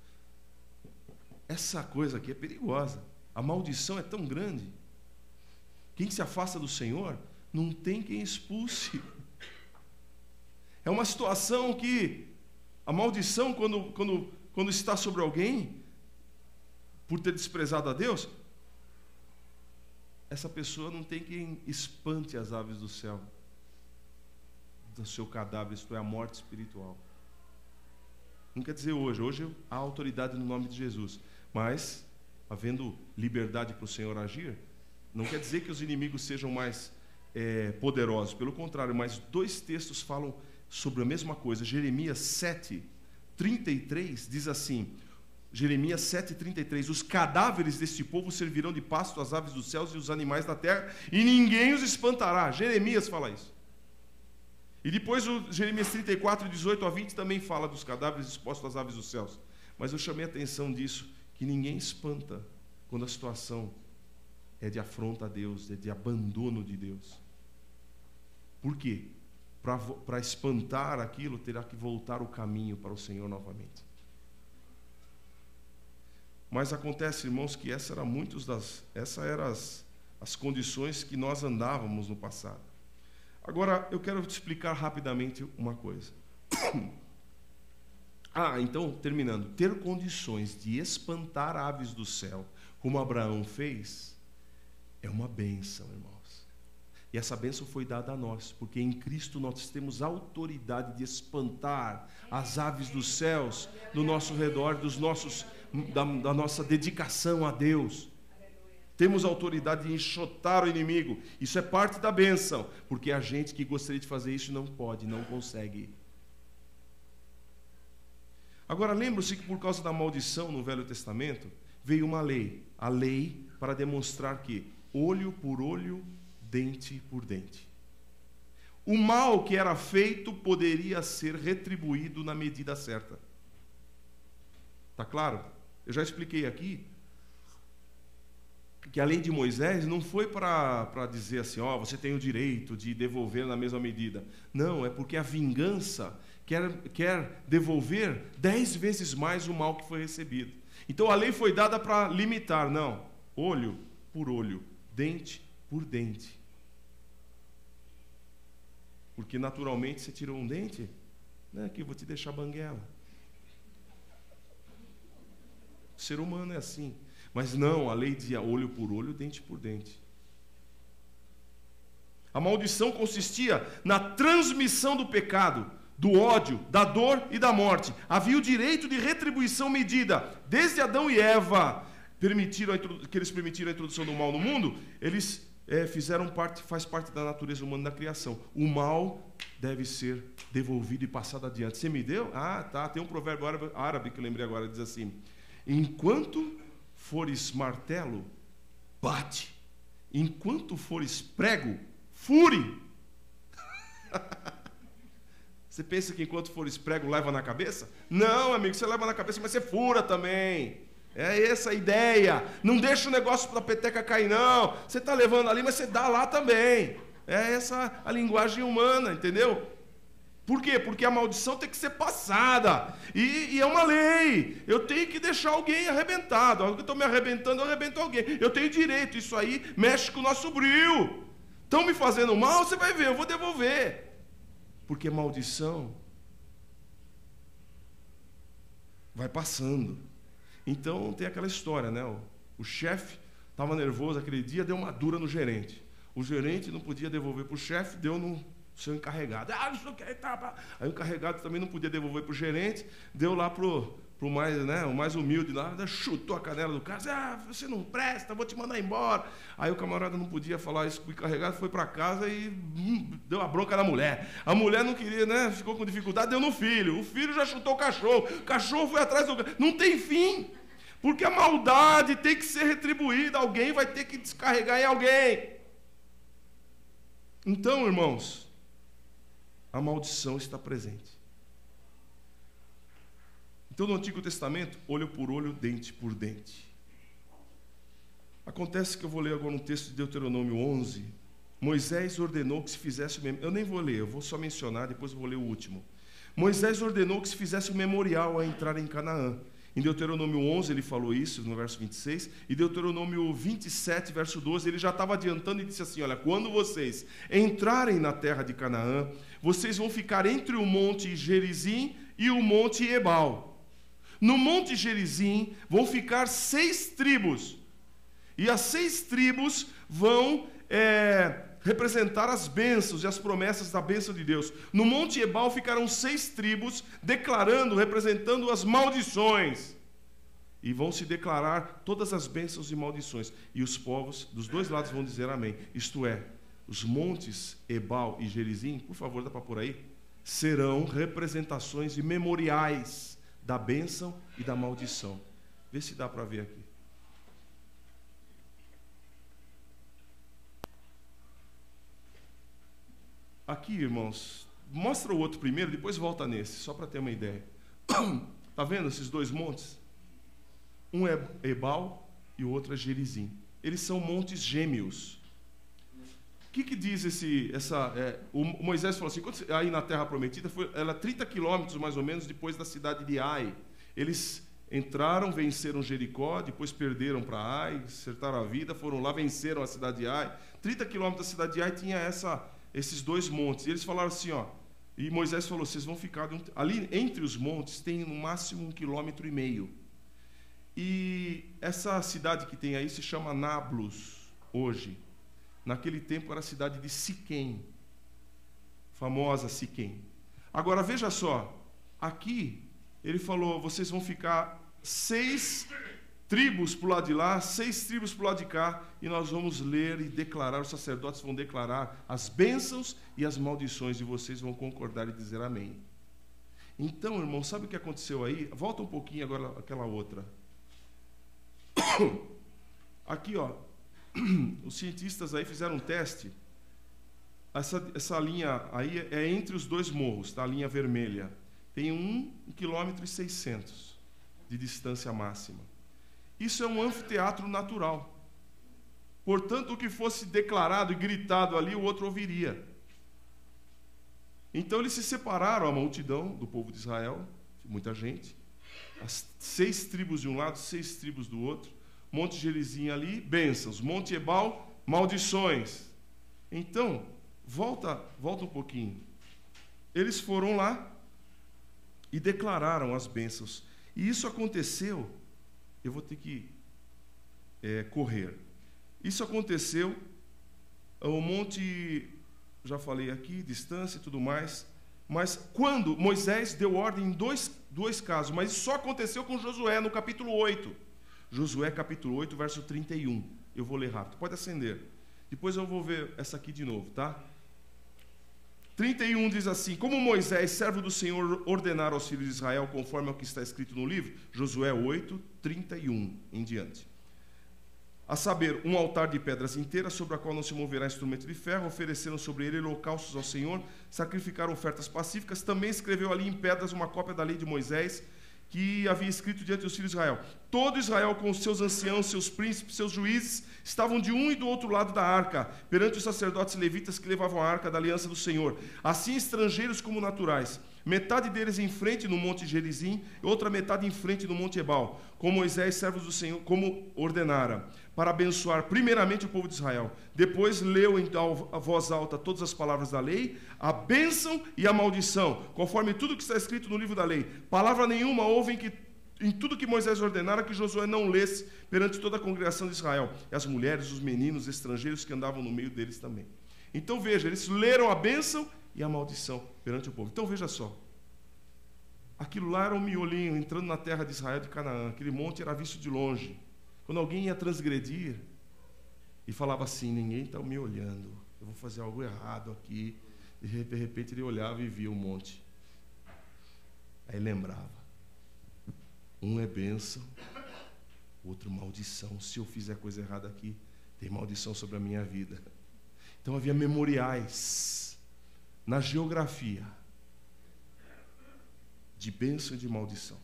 Essa coisa aqui é perigosa. A maldição é tão grande. Quem se afasta do Senhor, não tem quem expulse. É uma situação que a maldição, quando está sobre alguém, por ter desprezado a Deus, essa pessoa não tem quem espante as aves do céu do seu cadáver, isto é, a morte espiritual. Não quer dizer hoje há autoridade no nome de Jesus, mas, havendo liberdade para o Senhor agir, não quer dizer que os inimigos sejam mais poderosos, pelo contrário, mas dois textos falam sobre a mesma coisa. Jeremias 7:33 diz assim, Jeremias 7:33, os cadáveres deste povo servirão de pasto às aves dos céus e os animais da terra, e ninguém os espantará. Jeremias fala isso. E depois o Jeremias 34:18-20 também fala dos cadáveres expostos às aves dos céus. Mas eu chamei a atenção disso, que ninguém espanta quando a situação é de afronta a Deus, é de abandono de Deus. Por quê? Para espantar aquilo, terá que voltar o caminho para o Senhor novamente. Mas acontece, irmãos, que essas eram as condições que nós andávamos no passado. Agora, eu quero te explicar rapidamente uma coisa. Então, terminando. Ter condições de espantar aves do céu, como Abraão fez, é uma bênção, irmãos. E essa bênção foi dada a nós, porque em Cristo nós temos autoridade de espantar as aves dos céus do nosso redor, da nossa dedicação a Deus. Temos autoridade de enxotar o inimigo. Isso é parte da bênção, porque a gente que gostaria de fazer isso não pode, não consegue. Agora, lembra-se que por causa da maldição no Velho Testamento, veio uma lei. A lei para demonstrar que olho por olho, dente por dente. O mal que era feito poderia ser retribuído na medida certa. Está claro? Eu já expliquei aqui que a lei de Moisés não foi para dizer assim, você tem o direito de devolver na mesma medida. Não, é porque a vingança quer devolver 10 vezes mais o mal que foi recebido. Então a lei foi dada para limitar, não, olho por olho, dente por dente. Porque naturalmente você tirou um dente, que eu vou te deixar banguela. O ser humano é assim. Mas não, a lei dizia olho por olho, dente por dente. A maldição consistia na transmissão do pecado, do ódio, da dor e da morte. Havia o direito de retribuição medida. Desde Adão e Eva que eles permitiram a introdução do mal no mundo, eles faz parte da natureza humana da criação. O mal deve ser devolvido e passado adiante. Você me deu? Tem um provérbio árabe que eu lembrei agora, diz assim: enquanto fores martelo, bate. Enquanto fores prego, fure. Você pensa que enquanto fores prego, leva na cabeça? Não, amigo, você leva na cabeça, mas você fura também. É essa a ideia. Não deixa o negócio para a peteca cair, não. Você está levando ali, mas você dá lá também. É essa a linguagem humana, entendeu? Por quê? Porque a maldição tem que ser passada. E é uma lei. Eu tenho que deixar alguém arrebentado. Eu estou me arrebentando, eu arrebento alguém. Eu tenho direito. Isso aí mexe com o nosso brio. Estão me fazendo mal, você vai ver, eu vou devolver. Porque maldição vai passando. Então tem aquela história, né? O chefe estava nervoso aquele dia, deu uma dura no gerente. O gerente não podia devolver para o chefe, deu no seu encarregado. Aí o encarregado também não podia devolver para o gerente, deu lá pro mais, o mais humilde lá, chutou a canela do cara, você não presta, vou te mandar embora. Aí o camarada não podia falar isso com o encarregado, foi para casa e deu a bronca na mulher. A mulher não queria, ficou com dificuldade, deu no filho. O filho já chutou o cachorro foi atrás do... Não tem fim, porque a maldade tem que ser retribuída, alguém vai ter que descarregar em alguém. Então, irmãos, a maldição está presente. Então, no Antigo Testamento, olho por olho, dente por dente. Acontece que eu vou ler agora um texto de Deuteronômio 11. Moisés ordenou que se fizesse... Eu nem vou ler, eu vou só mencionar, depois eu vou ler o último. Moisés ordenou que se fizesse um memorial a entrar em Canaã. Em Deuteronômio 11 ele falou isso, no verso 26. E Deuteronômio 27, verso 12, ele já estava adiantando e disse assim, olha, quando vocês entrarem na terra de Canaã, vocês vão ficar entre o monte Gerizim e o monte Ebal. No monte Gerizim vão ficar 6 tribos. E as 6 tribos vão representar as bênçãos e as promessas da bênção de Deus. No Monte Ebal ficarão 6 tribos declarando, representando as maldições. E vão se declarar todas as bênçãos e maldições. E os povos dos 2 lados vão dizer amém. Isto é, os montes Ebal e Gerizim, por favor, dá para pôr aí, serão representações e memoriais da bênção e da maldição. Vê se dá para ver aqui. Aqui, irmãos, mostra o outro primeiro, depois volta nesse, só para ter uma ideia. Está vendo esses 2 montes? Um é Ebal e o outro é Gerizim. Eles são montes gêmeos. O que diz o Moisés falou assim, aí na Terra Prometida, ela 30 quilômetros mais ou menos depois da cidade de Ai. Eles entraram, venceram Jericó, depois perderam para Ai, acertaram a vida, foram lá, venceram a cidade de Ai. 30 quilômetros da cidade de Ai tinha esses 2 montes. E eles falaram assim, ó, e Moisés falou, vocês vão ficar... Ali entre os montes tem no máximo 1,5 km. E essa cidade que tem aí se chama Nablus, hoje. Naquele tempo era a cidade de Siquém, famosa Siquém. Agora veja só, aqui ele falou, vocês vão ficar 6 tribos para o lado de lá, 6 tribos para o lado de cá, e nós vamos ler e declarar, os sacerdotes vão declarar as bênçãos e as maldições, e vocês vão concordar e dizer amém. Então, irmão, sabe o que aconteceu aí? Volta um pouquinho agora aquela outra. Aqui, ó, os cientistas aí fizeram um teste. Essa linha aí é entre os 2 morros, tá? A linha vermelha. Tem 1,6 km de distância máxima. Isso é um anfiteatro natural. Portanto, o que fosse declarado e gritado ali, o outro ouviria. Então, eles se separaram, a multidão do povo de Israel, muita gente. As 6 tribos de um lado, 6 tribos do outro. Monte Gerizim ali, bênçãos. Monte Ebal, maldições. Então, volta um pouquinho. Eles foram lá e declararam as bênçãos. E isso aconteceu... Eu vou ter que correr. Isso aconteceu, o monte, já falei aqui, distância e tudo mais, mas quando Moisés deu ordem em dois casos, mas isso só aconteceu com Josué no capítulo 8. Josué capítulo 8, verso 31. Eu vou ler rápido, pode acender. Depois eu vou ver essa aqui de novo, tá? 31 diz assim, como Moisés, servo do Senhor, ordenara aos filhos de Israel, conforme ao que está escrito no livro, Josué 8, 31 em diante. A saber, um altar de pedras inteiras, sobre a qual não se moverá instrumento de ferro, ofereceram sobre ele holocaustos ao Senhor, sacrificaram ofertas pacíficas, também escreveu ali em pedras uma cópia da lei de Moisés, que havia escrito diante dos filhos de Israel. Todo Israel, com os seus anciãos, seus príncipes, seus juízes, estavam de um e do outro lado da arca, perante os sacerdotes levitas que levavam a arca da aliança do Senhor, assim estrangeiros como naturais. Metade deles em frente no monte Gerizim, e outra metade em frente no monte Ebal, com Moisés, servos do Senhor, como ordenara, para abençoar primeiramente o povo de Israel. Depois leu em voz alta todas as palavras da lei, a bênção e a maldição, conforme tudo que está escrito no livro da lei. Palavra nenhuma houve em tudo que Moisés ordenara que Josué não lesse perante toda a congregação de Israel, e as mulheres, os meninos, os estrangeiros que andavam no meio deles também. Então veja, eles leram a bênção e a maldição perante o povo. Então veja só, aquilo lá era um miolinho entrando na terra de Israel, de Canaã. Aquele monte era visto de longe. Quando alguém ia transgredir e falava assim, ninguém está me olhando, eu vou fazer algo errado aqui, de repente ele olhava e via o monte. Aí lembrava, um é bênção, outro maldição. Se eu fizer coisa errada aqui, tem maldição sobre a minha vida. Então havia memoriais na geografia de bênção e de maldição.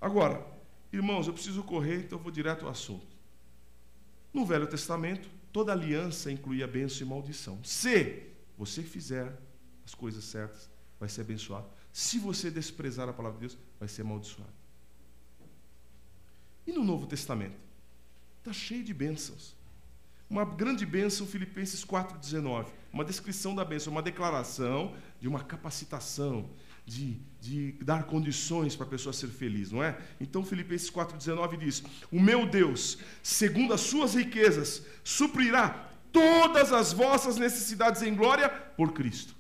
Agora, irmãos, eu preciso correr, então eu vou direto ao assunto. No Velho Testamento, toda aliança incluía bênção e maldição. Se você fizer as coisas certas, vai ser abençoado. Se você desprezar a palavra de Deus, vai ser amaldiçoado. E no Novo Testamento? Está cheio de bênçãos. Uma grande bênção, Filipenses 4,19. Uma descrição da bênção, uma declaração de uma capacitação, de dar condições para a pessoa ser feliz, não é? Então Filipenses 4,19 diz: o meu Deus, segundo as suas riquezas, suprirá todas as vossas necessidades em glória por Cristo.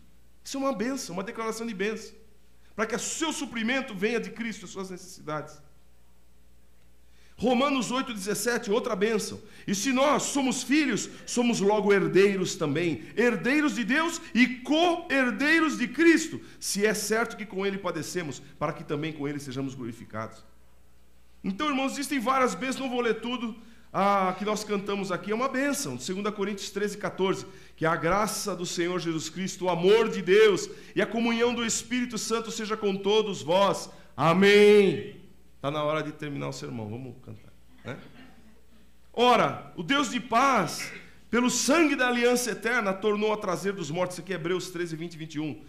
Isso é uma bênção, uma declaração de bênção, para que o seu suprimento venha de Cristo, as suas necessidades. Romanos 8,17, outra bênção. E se nós somos filhos, somos logo herdeiros também, herdeiros de Deus e co-herdeiros de Cristo, se é certo que com Ele padecemos, para que também com Ele sejamos glorificados. Então, irmãos, existem várias bênçãos, não vou ler tudo. A que nós cantamos aqui é uma bênção, 2 Coríntios 13,14, que a graça do Senhor Jesus Cristo, o amor de Deus e a comunhão do Espírito Santo seja com todos vós. Amém. Está na hora de terminar o sermão, vamos cantar, né? Ora, o Deus de paz, pelo sangue da aliança eterna, tornou a trazer dos mortos, isso aqui é Hebreus 13, 20 e 21,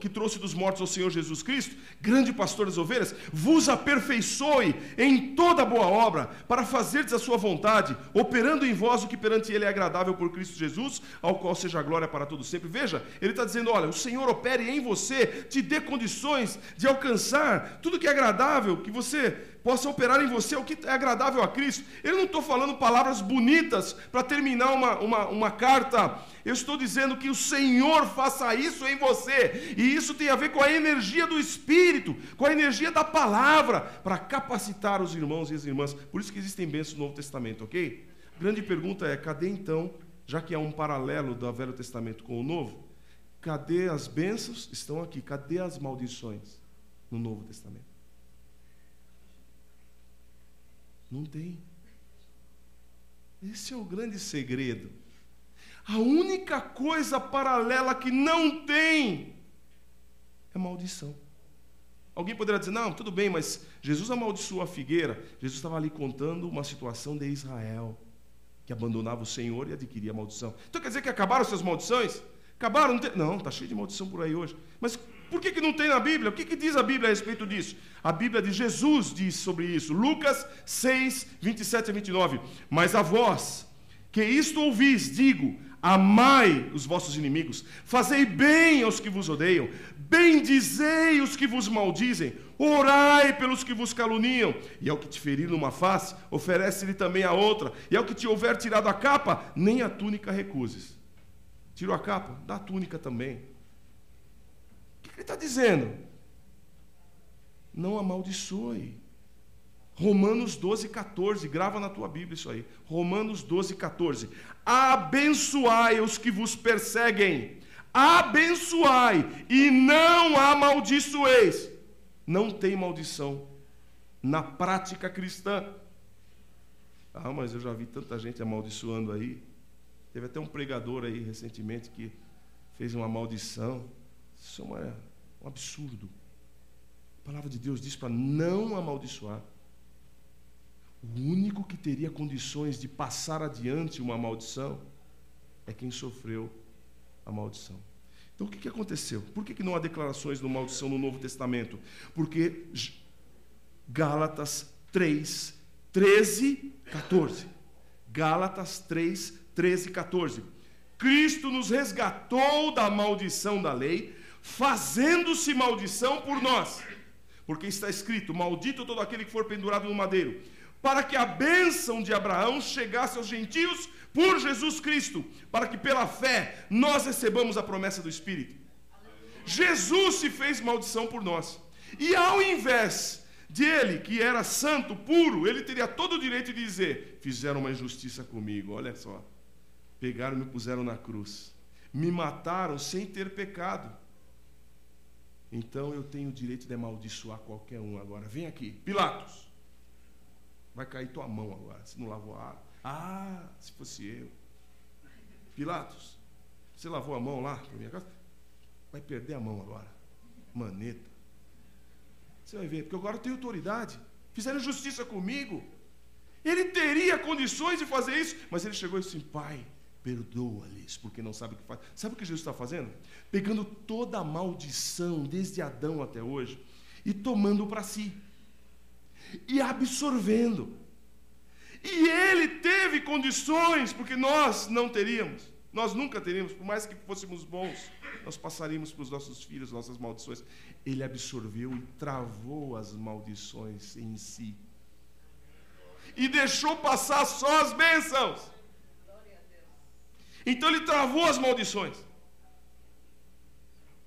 que trouxe dos mortos ao Senhor Jesus Cristo, grande pastor das ovelhas, vos aperfeiçoe em toda boa obra, para fazerdes a sua vontade, operando em vós o que perante Ele é agradável por Cristo Jesus, ao qual seja a glória para todos sempre. Veja, ele está dizendo, olha, o Senhor opere em você, te dê condições de alcançar tudo que é agradável, que você possa operar em você o que é agradável a Cristo. Eu não estou falando palavras bonitas para terminar uma carta. Eu estou dizendo que o Senhor faça isso em você. E isso tem a ver com a energia do Espírito, com a energia da palavra, para capacitar os irmãos e as irmãs. Por isso que existem bênçãos no Novo Testamento, ok? A grande pergunta é, cadê então, já que há um paralelo do Velho Testamento com o Novo, cadê as bênçãos? Estão aqui. Cadê as maldições no Novo Testamento? Não tem. Esse é o grande segredo. A única coisa paralela que não tem é maldição. Alguém poderá dizer, não, tudo bem, mas Jesus amaldiçoou a figueira. Jesus estava ali contando uma situação de Israel, que abandonava o Senhor e adquiria a maldição. Então quer dizer que acabaram suas maldições? Acabaram? Não, está cheio de maldição por aí hoje. Mas por que não tem na Bíblia? O que diz a Bíblia a respeito disso? A Bíblia de Jesus diz sobre isso. Lucas 6, 27 a 29. Mas a vós, que isto ouvis, digo, amai os vossos inimigos, fazei bem aos que vos odeiam, bendizei os que vos maldizem, orai pelos que vos caluniam, e ao que te ferir numa face, oferece-lhe também a outra, e ao que te houver tirado a capa, nem a túnica recuses. Tirou a capa? Dá a túnica também. O que ele está dizendo? Não amaldiçoe. Romanos 12, 14, grava na tua Bíblia isso aí. Romanos 12, 14. Abençoai os que vos perseguem. Abençoai e não amaldiçoeis. Não tem maldição na prática cristã. Ah, mas eu já vi tanta gente amaldiçoando aí. Teve até um pregador aí recentemente que fez uma maldição. Isso é um absurdo. A palavra de Deus diz para não amaldiçoar. O único que teria condições de passar adiante uma maldição é quem sofreu a maldição. Então o que aconteceu? Por que não há declarações de maldição no Novo Testamento? Porque Gálatas 3, 13, 14. Gálatas 3, 13 e 14. Cristo nos resgatou da maldição da lei, fazendo-se maldição por nós. Porque está escrito, maldito todo aquele que for pendurado no madeiro, para que a bênção de Abraão chegasse aos gentios por Jesus Cristo, para que pela fé nós recebamos a promessa do Espírito. Jesus se fez maldição por nós. E ao invés de ele, que era santo, puro, ele teria todo o direito de dizer, fizeram uma injustiça comigo, olha só. Pegaram e me puseram na cruz. Me mataram sem ter pecado. Então eu tenho o direito de amaldiçoar qualquer um agora. Vem aqui, Pilatos. Vai cair tua mão agora, se não lavou a água. Ah, se fosse eu. Pilatos, você lavou a mão lá para minha casa? Vai perder a mão agora. Maneta. Você vai ver, porque agora eu tenho autoridade. Fizeram justiça comigo. Ele teria condições de fazer isso, mas ele chegou e disse: Pai, perdoa-lhes, porque não sabe o que faz. Sabe o que Jesus está fazendo? Pegando toda a maldição, desde Adão até hoje, e tomando para si, e absorvendo. E ele teve condições, porque nós não teríamos, nós nunca teríamos, por mais que fôssemos bons, nós passaríamos para os nossos filhos nossas maldições. Ele absorveu e travou as maldições em si, e deixou passar só as bênçãos. Então ele travou as maldições.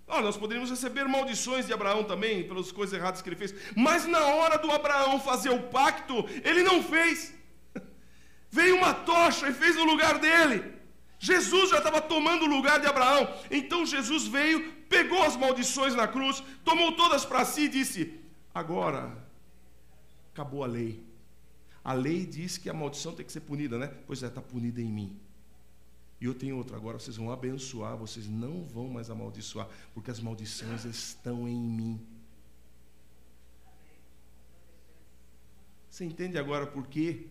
Nós poderíamos receber maldições de Abraão também, pelas coisas erradas que ele fez, mas na hora do Abraão fazer o pacto, ele não fez. Veio uma tocha e fez no lugar dele. Jesus já estava tomando o lugar de Abraão. Então Jesus veio, pegou as maldições na cruz, tomou todas para si e disse: agora acabou a lei. A lei diz que a maldição tem que ser punida, né? Pois é, está punida em mim. E eu tenho outra, agora vocês vão abençoar, vocês não vão mais amaldiçoar, porque as maldições estão em mim. Você entende agora por quê?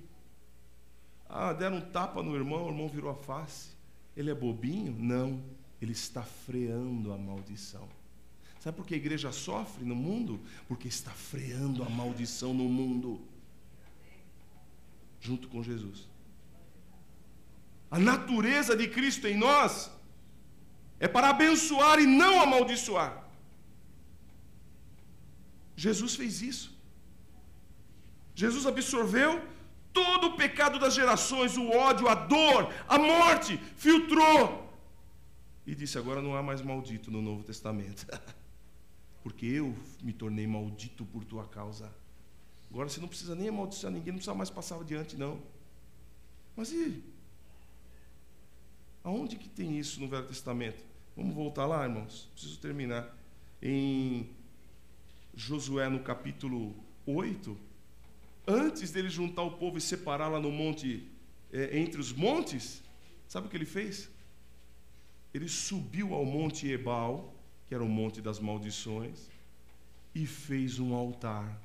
Deram um tapa no irmão, o irmão virou a face. Ele é bobinho? Não, ele está freando a maldição. Sabe por que a igreja sofre no mundo? Porque está freando a maldição no mundo, junto com Jesus. A natureza de Cristo em nós é para abençoar e não amaldiçoar. Jesus fez isso. Jesus absorveu todo o pecado das gerações, o ódio, a dor, a morte, filtrou. E disse: agora não há mais maldito no Novo Testamento. Porque eu me tornei maldito por tua causa. Agora você não precisa nem amaldiçoar ninguém, não precisa mais passar adiante, não. Mas e aonde que tem isso no Velho Testamento? Vamos voltar lá, irmãos. Preciso terminar. Em Josué, no capítulo 8, antes dele juntar o povo e separar lá no monte, entre os montes, sabe o que ele fez? Ele subiu ao monte Ebal, que era o monte das maldições, e fez um altar.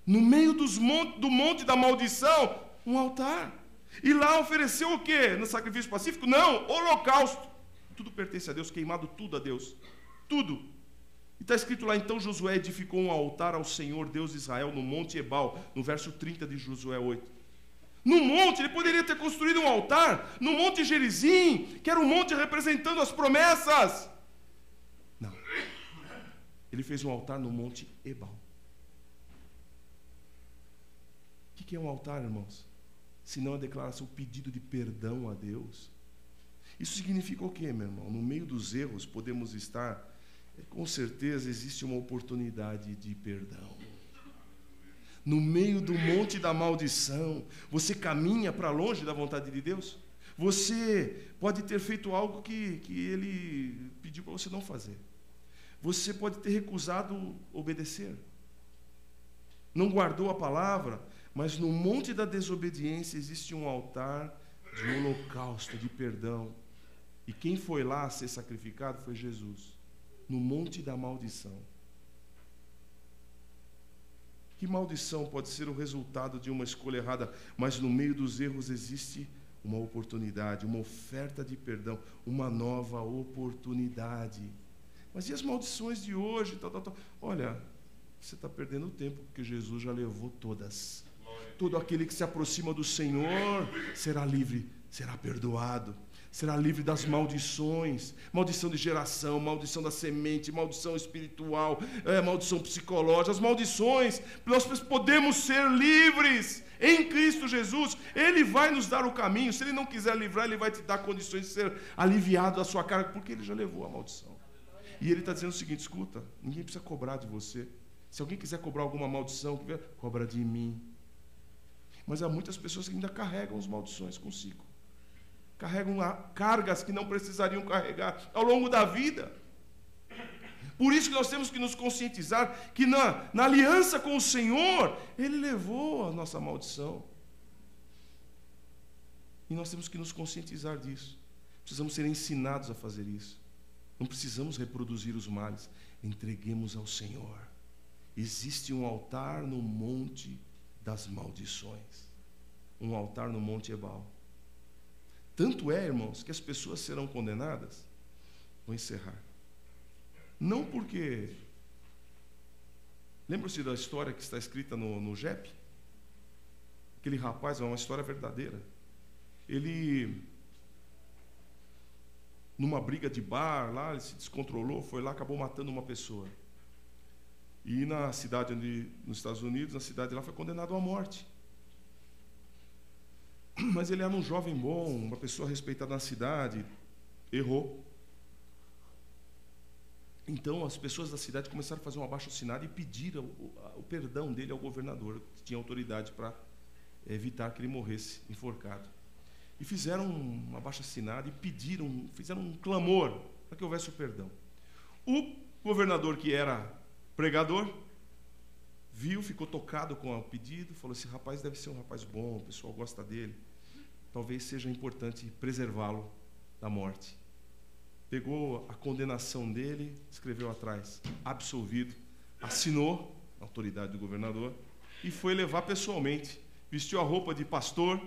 No meio do monte da maldição, um altar. E lá ofereceu o quê? No sacrifício pacífico? Não, holocausto. Tudo pertence a Deus, queimado tudo a Deus. Tudo. E está escrito lá: então Josué edificou um altar ao Senhor Deus de Israel no monte Ebal, no verso 30 de Josué 8. No monte, ele poderia ter construído um altar no monte Gerizim, que era um monte representando as promessas. Não. Ele fez um altar no monte Ebal. O que é um altar, irmãos? Se não a declaração, o pedido de perdão a Deus. Isso significa o quê, meu irmão? No meio dos erros podemos estar, com certeza existe uma oportunidade de perdão. No meio do monte da maldição, você caminha para longe da vontade de Deus? Você pode ter feito algo que Ele pediu para você não fazer. Você pode ter recusado obedecer. Não guardou a palavra, mas no monte da desobediência existe um altar de holocausto, de perdão. E quem foi lá ser sacrificado foi Jesus, no monte da maldição. Que maldição pode ser o resultado de uma escolha errada, mas no meio dos erros existe uma oportunidade, uma oferta de perdão, uma nova oportunidade. Mas e as maldições de hoje? Olha, você está perdendo tempo, porque Jesus já levou todas. Todo aquele que se aproxima do Senhor será livre, será perdoado, será livre das maldições, maldição de geração, maldição da semente, maldição espiritual, maldição psicológica, as maldições. Nós podemos ser livres em Cristo Jesus. Ele vai nos dar o caminho. Se Ele não quiser livrar, Ele vai te dar condições de ser aliviado da sua carga, porque Ele já levou a maldição. E Ele está dizendo o seguinte: escuta, ninguém precisa cobrar de você. Se alguém quiser cobrar alguma maldição, cobra de mim. Mas há muitas pessoas que ainda carregam as maldições consigo. Carregam cargas que não precisariam carregar ao longo da vida. Por isso que nós temos que nos conscientizar que na aliança com o Senhor, Ele levou a nossa maldição. E nós temos que nos conscientizar disso. Precisamos ser ensinados a fazer isso. Não precisamos reproduzir os males. Entreguemos ao Senhor. Existe um altar no monte das maldições. Um altar no monte Ebal. Tanto é, irmãos, que as pessoas serão condenadas. Vou encerrar. Não porque... Lembra-se da história que está escrita no JEP? Aquele rapaz, é uma história verdadeira. Ele, numa briga de bar, lá, ele se descontrolou, foi lá, acabou matando uma pessoa. E na cidade, nos Estados Unidos, na cidade lá, foi condenado à morte. Mas ele era um jovem bom, uma pessoa respeitada na cidade, errou. Então as pessoas da cidade começaram a fazer um abaixo-assinado e pediram o perdão dele ao governador, que tinha autoridade para evitar que ele morresse enforcado. E fizeram um abaixo-assinado e fizeram um clamor para que houvesse o perdão. O governador, que era pregador, viu, ficou tocado com o pedido, falou: esse rapaz deve ser um rapaz bom, o pessoal gosta dele, talvez seja importante preservá-lo da morte. Pegou a condenação dele, escreveu atrás, absolvido, assinou, a autoridade do governador, e foi levar pessoalmente. Vestiu a roupa de pastor,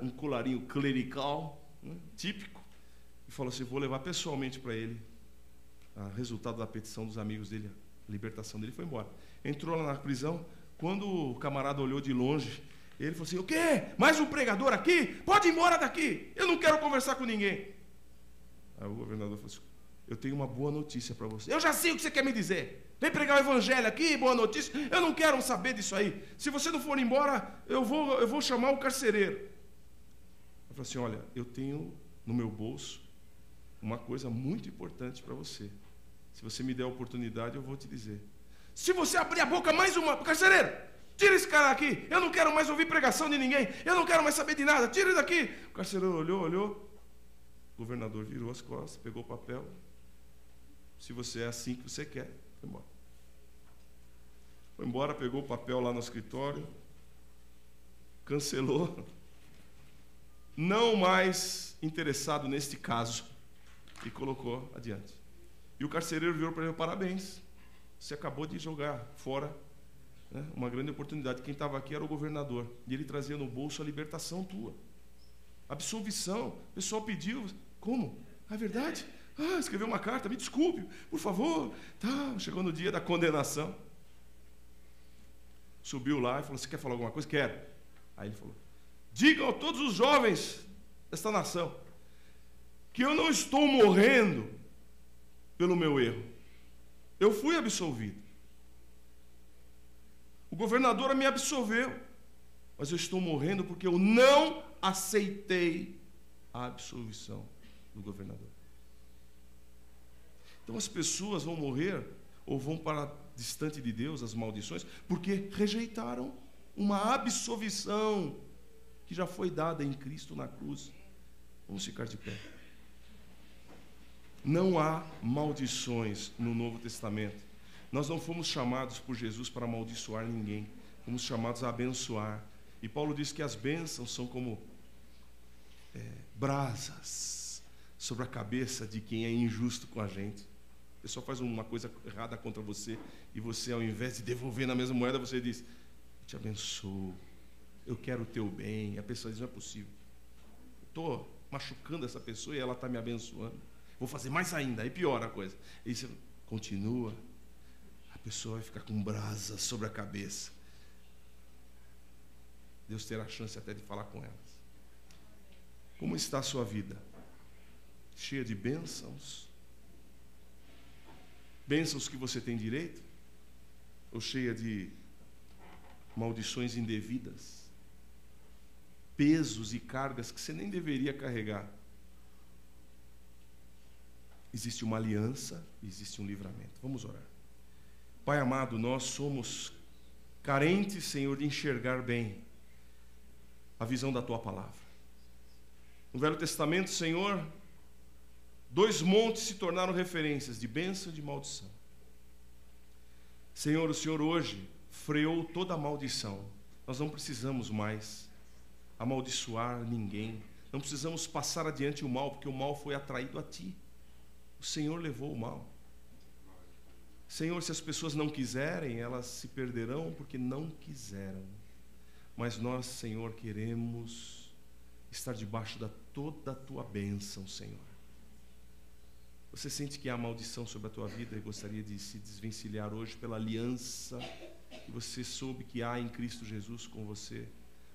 um colarinho clerical, né, típico, e falou assim: vou levar pessoalmente para ele o resultado da petição dos amigos dele, a libertação dele. Foi embora. Entrou lá na prisão. Quando o camarada olhou de longe, ele falou assim: o quê? Mais um pregador aqui? Pode ir embora daqui, eu não quero conversar com ninguém. Aí o governador falou assim: eu tenho uma boa notícia para você. Eu já sei o que você quer me dizer. Vem pregar o evangelho aqui, boa notícia. Eu não quero saber disso aí. Se você não for embora, eu vou chamar o carcereiro. Eu falei assim: olha, eu tenho no meu bolso uma coisa muito importante para você. Se você me der a oportunidade, eu vou te dizer. Se você abrir a boca mais uma... Carcereiro, tira esse cara aqui. Eu não quero mais ouvir pregação de ninguém. Eu não quero mais saber de nada. Tira ele daqui. O carcereiro olhou. O governador virou as costas, pegou o papel. Se você é assim que você quer, foi embora. Foi embora, pegou o papel lá no escritório, cancelou, não mais interessado neste caso, e colocou adiante. E o carcereiro virou para ele: parabéns, você acabou de jogar fora, né, uma grande oportunidade. Quem estava aqui era o governador, e ele trazia no bolso a libertação tua, absolvição. O pessoal pediu. Como? É verdade? Escreveu uma carta, me desculpe, por favor. Tá, chegou no dia da condenação. Subiu lá e falou: você quer falar alguma coisa? Quero. Aí ele falou: digam a todos os jovens desta nação que eu não estou morrendo pelo meu erro. Eu fui absolvido. O governador me absolveu, mas eu estou morrendo porque eu não aceitei a absolvição do governador. Então as pessoas vão morrer ou vão para distante de Deus, as maldições, porque rejeitaram uma absolvição que já foi dada em Cristo na cruz. Vamos ficar de pé. Não há maldições no Novo Testamento. Nós não fomos chamados por Jesus para amaldiçoar ninguém. Fomos chamados a abençoar. E Paulo diz que as bênçãos são como brasas sobre a cabeça de quem é injusto com a gente. O pessoal faz uma coisa errada contra você e você, ao invés de devolver na mesma moeda, você diz: eu te abençoo, eu quero o teu bem. A pessoa diz: não é possível, estou machucando essa pessoa e ela está me abençoando, vou fazer mais ainda. Aí piora a coisa. E você continua, a pessoa vai ficar com brasa sobre a cabeça. Deus terá a chance até de falar com elas. Como está a sua vida? Cheia de bênçãos? Bênçãos que você tem direito? Ou cheia de maldições indevidas? Pesos e cargas que você nem deveria carregar? Existe uma aliança, existe um livramento. Vamos orar. Pai amado, nós somos carentes, Senhor, de enxergar bem a visão da Tua palavra. No Velho Testamento, Senhor, 2 montes se tornaram referências de bênção e de maldição. Senhor, o Senhor hoje freou toda a maldição. Nós não precisamos mais amaldiçoar ninguém. Não precisamos passar adiante o mal, porque o mal foi atraído a Ti. O Senhor levou o mal. Senhor, se as pessoas não quiserem, elas se perderão porque não quiseram. Mas nós, Senhor, queremos estar debaixo da toda a tua bênção, Senhor. Você sente que há maldição sobre a tua vida e gostaria de se desvencilhar hoje pela aliança que você soube que há em Cristo Jesus com você?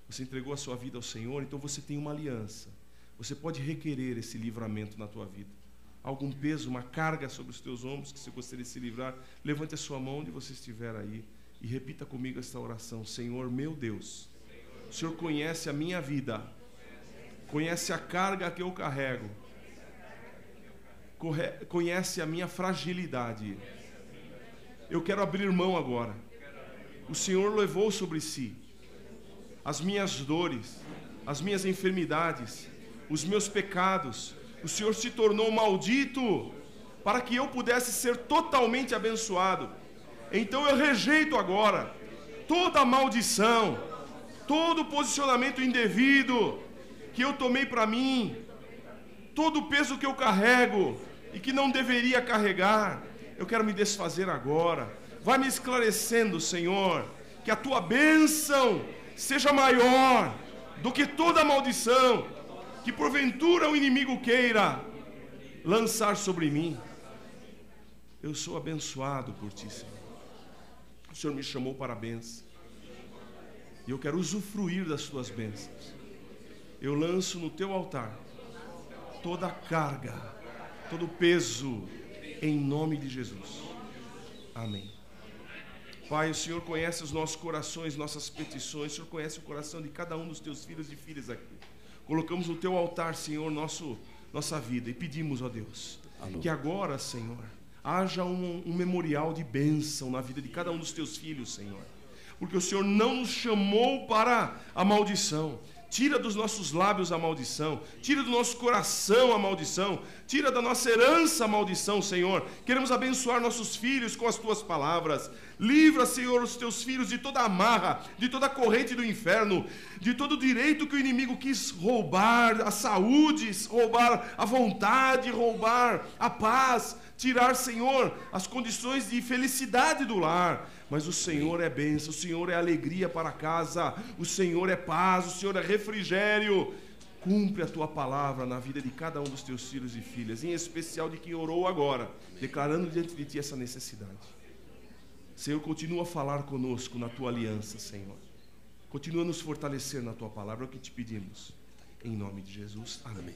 Você entregou a sua vida ao Senhor, então você tem uma aliança. Você pode requerer esse livramento na tua vida. Algum peso, uma carga sobre os teus ombros que você gostaria de se livrar? Levante a sua mão onde você estiver aí e repita comigo esta oração. Senhor, meu Deus, o Senhor conhece a minha vida, conhece a carga que eu carrego, conhece a minha fragilidade. Eu quero abrir mão agora. O Senhor levou sobre si as minhas dores, as minhas enfermidades, os meus pecados. O Senhor se tornou maldito para que eu pudesse ser totalmente abençoado. Então eu rejeito agora toda maldição, todo posicionamento indevido que eu tomei para mim, todo o peso que eu carrego e que não deveria carregar. Eu quero me desfazer agora. Vai me esclarecendo, Senhor, que a tua bênção seja maior do que toda maldição que porventura o inimigo queira lançar sobre mim. Eu sou abençoado por ti, Senhor. O Senhor me chamou para a bênção e eu quero usufruir das tuas bênçãos. Eu lanço no teu altar toda a carga, todo o peso, em nome de Jesus. Amém. Pai, o Senhor conhece os nossos corações, nossas petições. O Senhor conhece o coração de cada um dos teus filhos e filhas aqui. Colocamos no teu altar, Senhor, nossa vida e pedimos, ó Deus, que agora, Senhor, haja um memorial de bênção na vida de cada um dos teus filhos, Senhor. Porque o Senhor não nos chamou para a maldição. Tira dos nossos lábios a maldição, tira do nosso coração a maldição, tira da nossa herança a maldição, Senhor. Queremos abençoar nossos filhos com as tuas palavras. Livra, Senhor, os teus filhos de toda amarra, de toda corrente do inferno, de todo direito que o inimigo quis roubar, a saúde, roubar a vontade, roubar a paz, tirar, Senhor, as condições de felicidade do lar. Mas o Senhor é bênção, o Senhor é alegria para casa, o Senhor é paz, o Senhor é refrigério. Cumpre a tua palavra na vida de cada um dos teus filhos e filhas, em especial de quem orou agora, declarando diante de ti essa necessidade. Senhor, continua a falar conosco na tua aliança, Senhor. Continua a nos fortalecer na tua palavra, é o que te pedimos. Em nome de Jesus. Amém.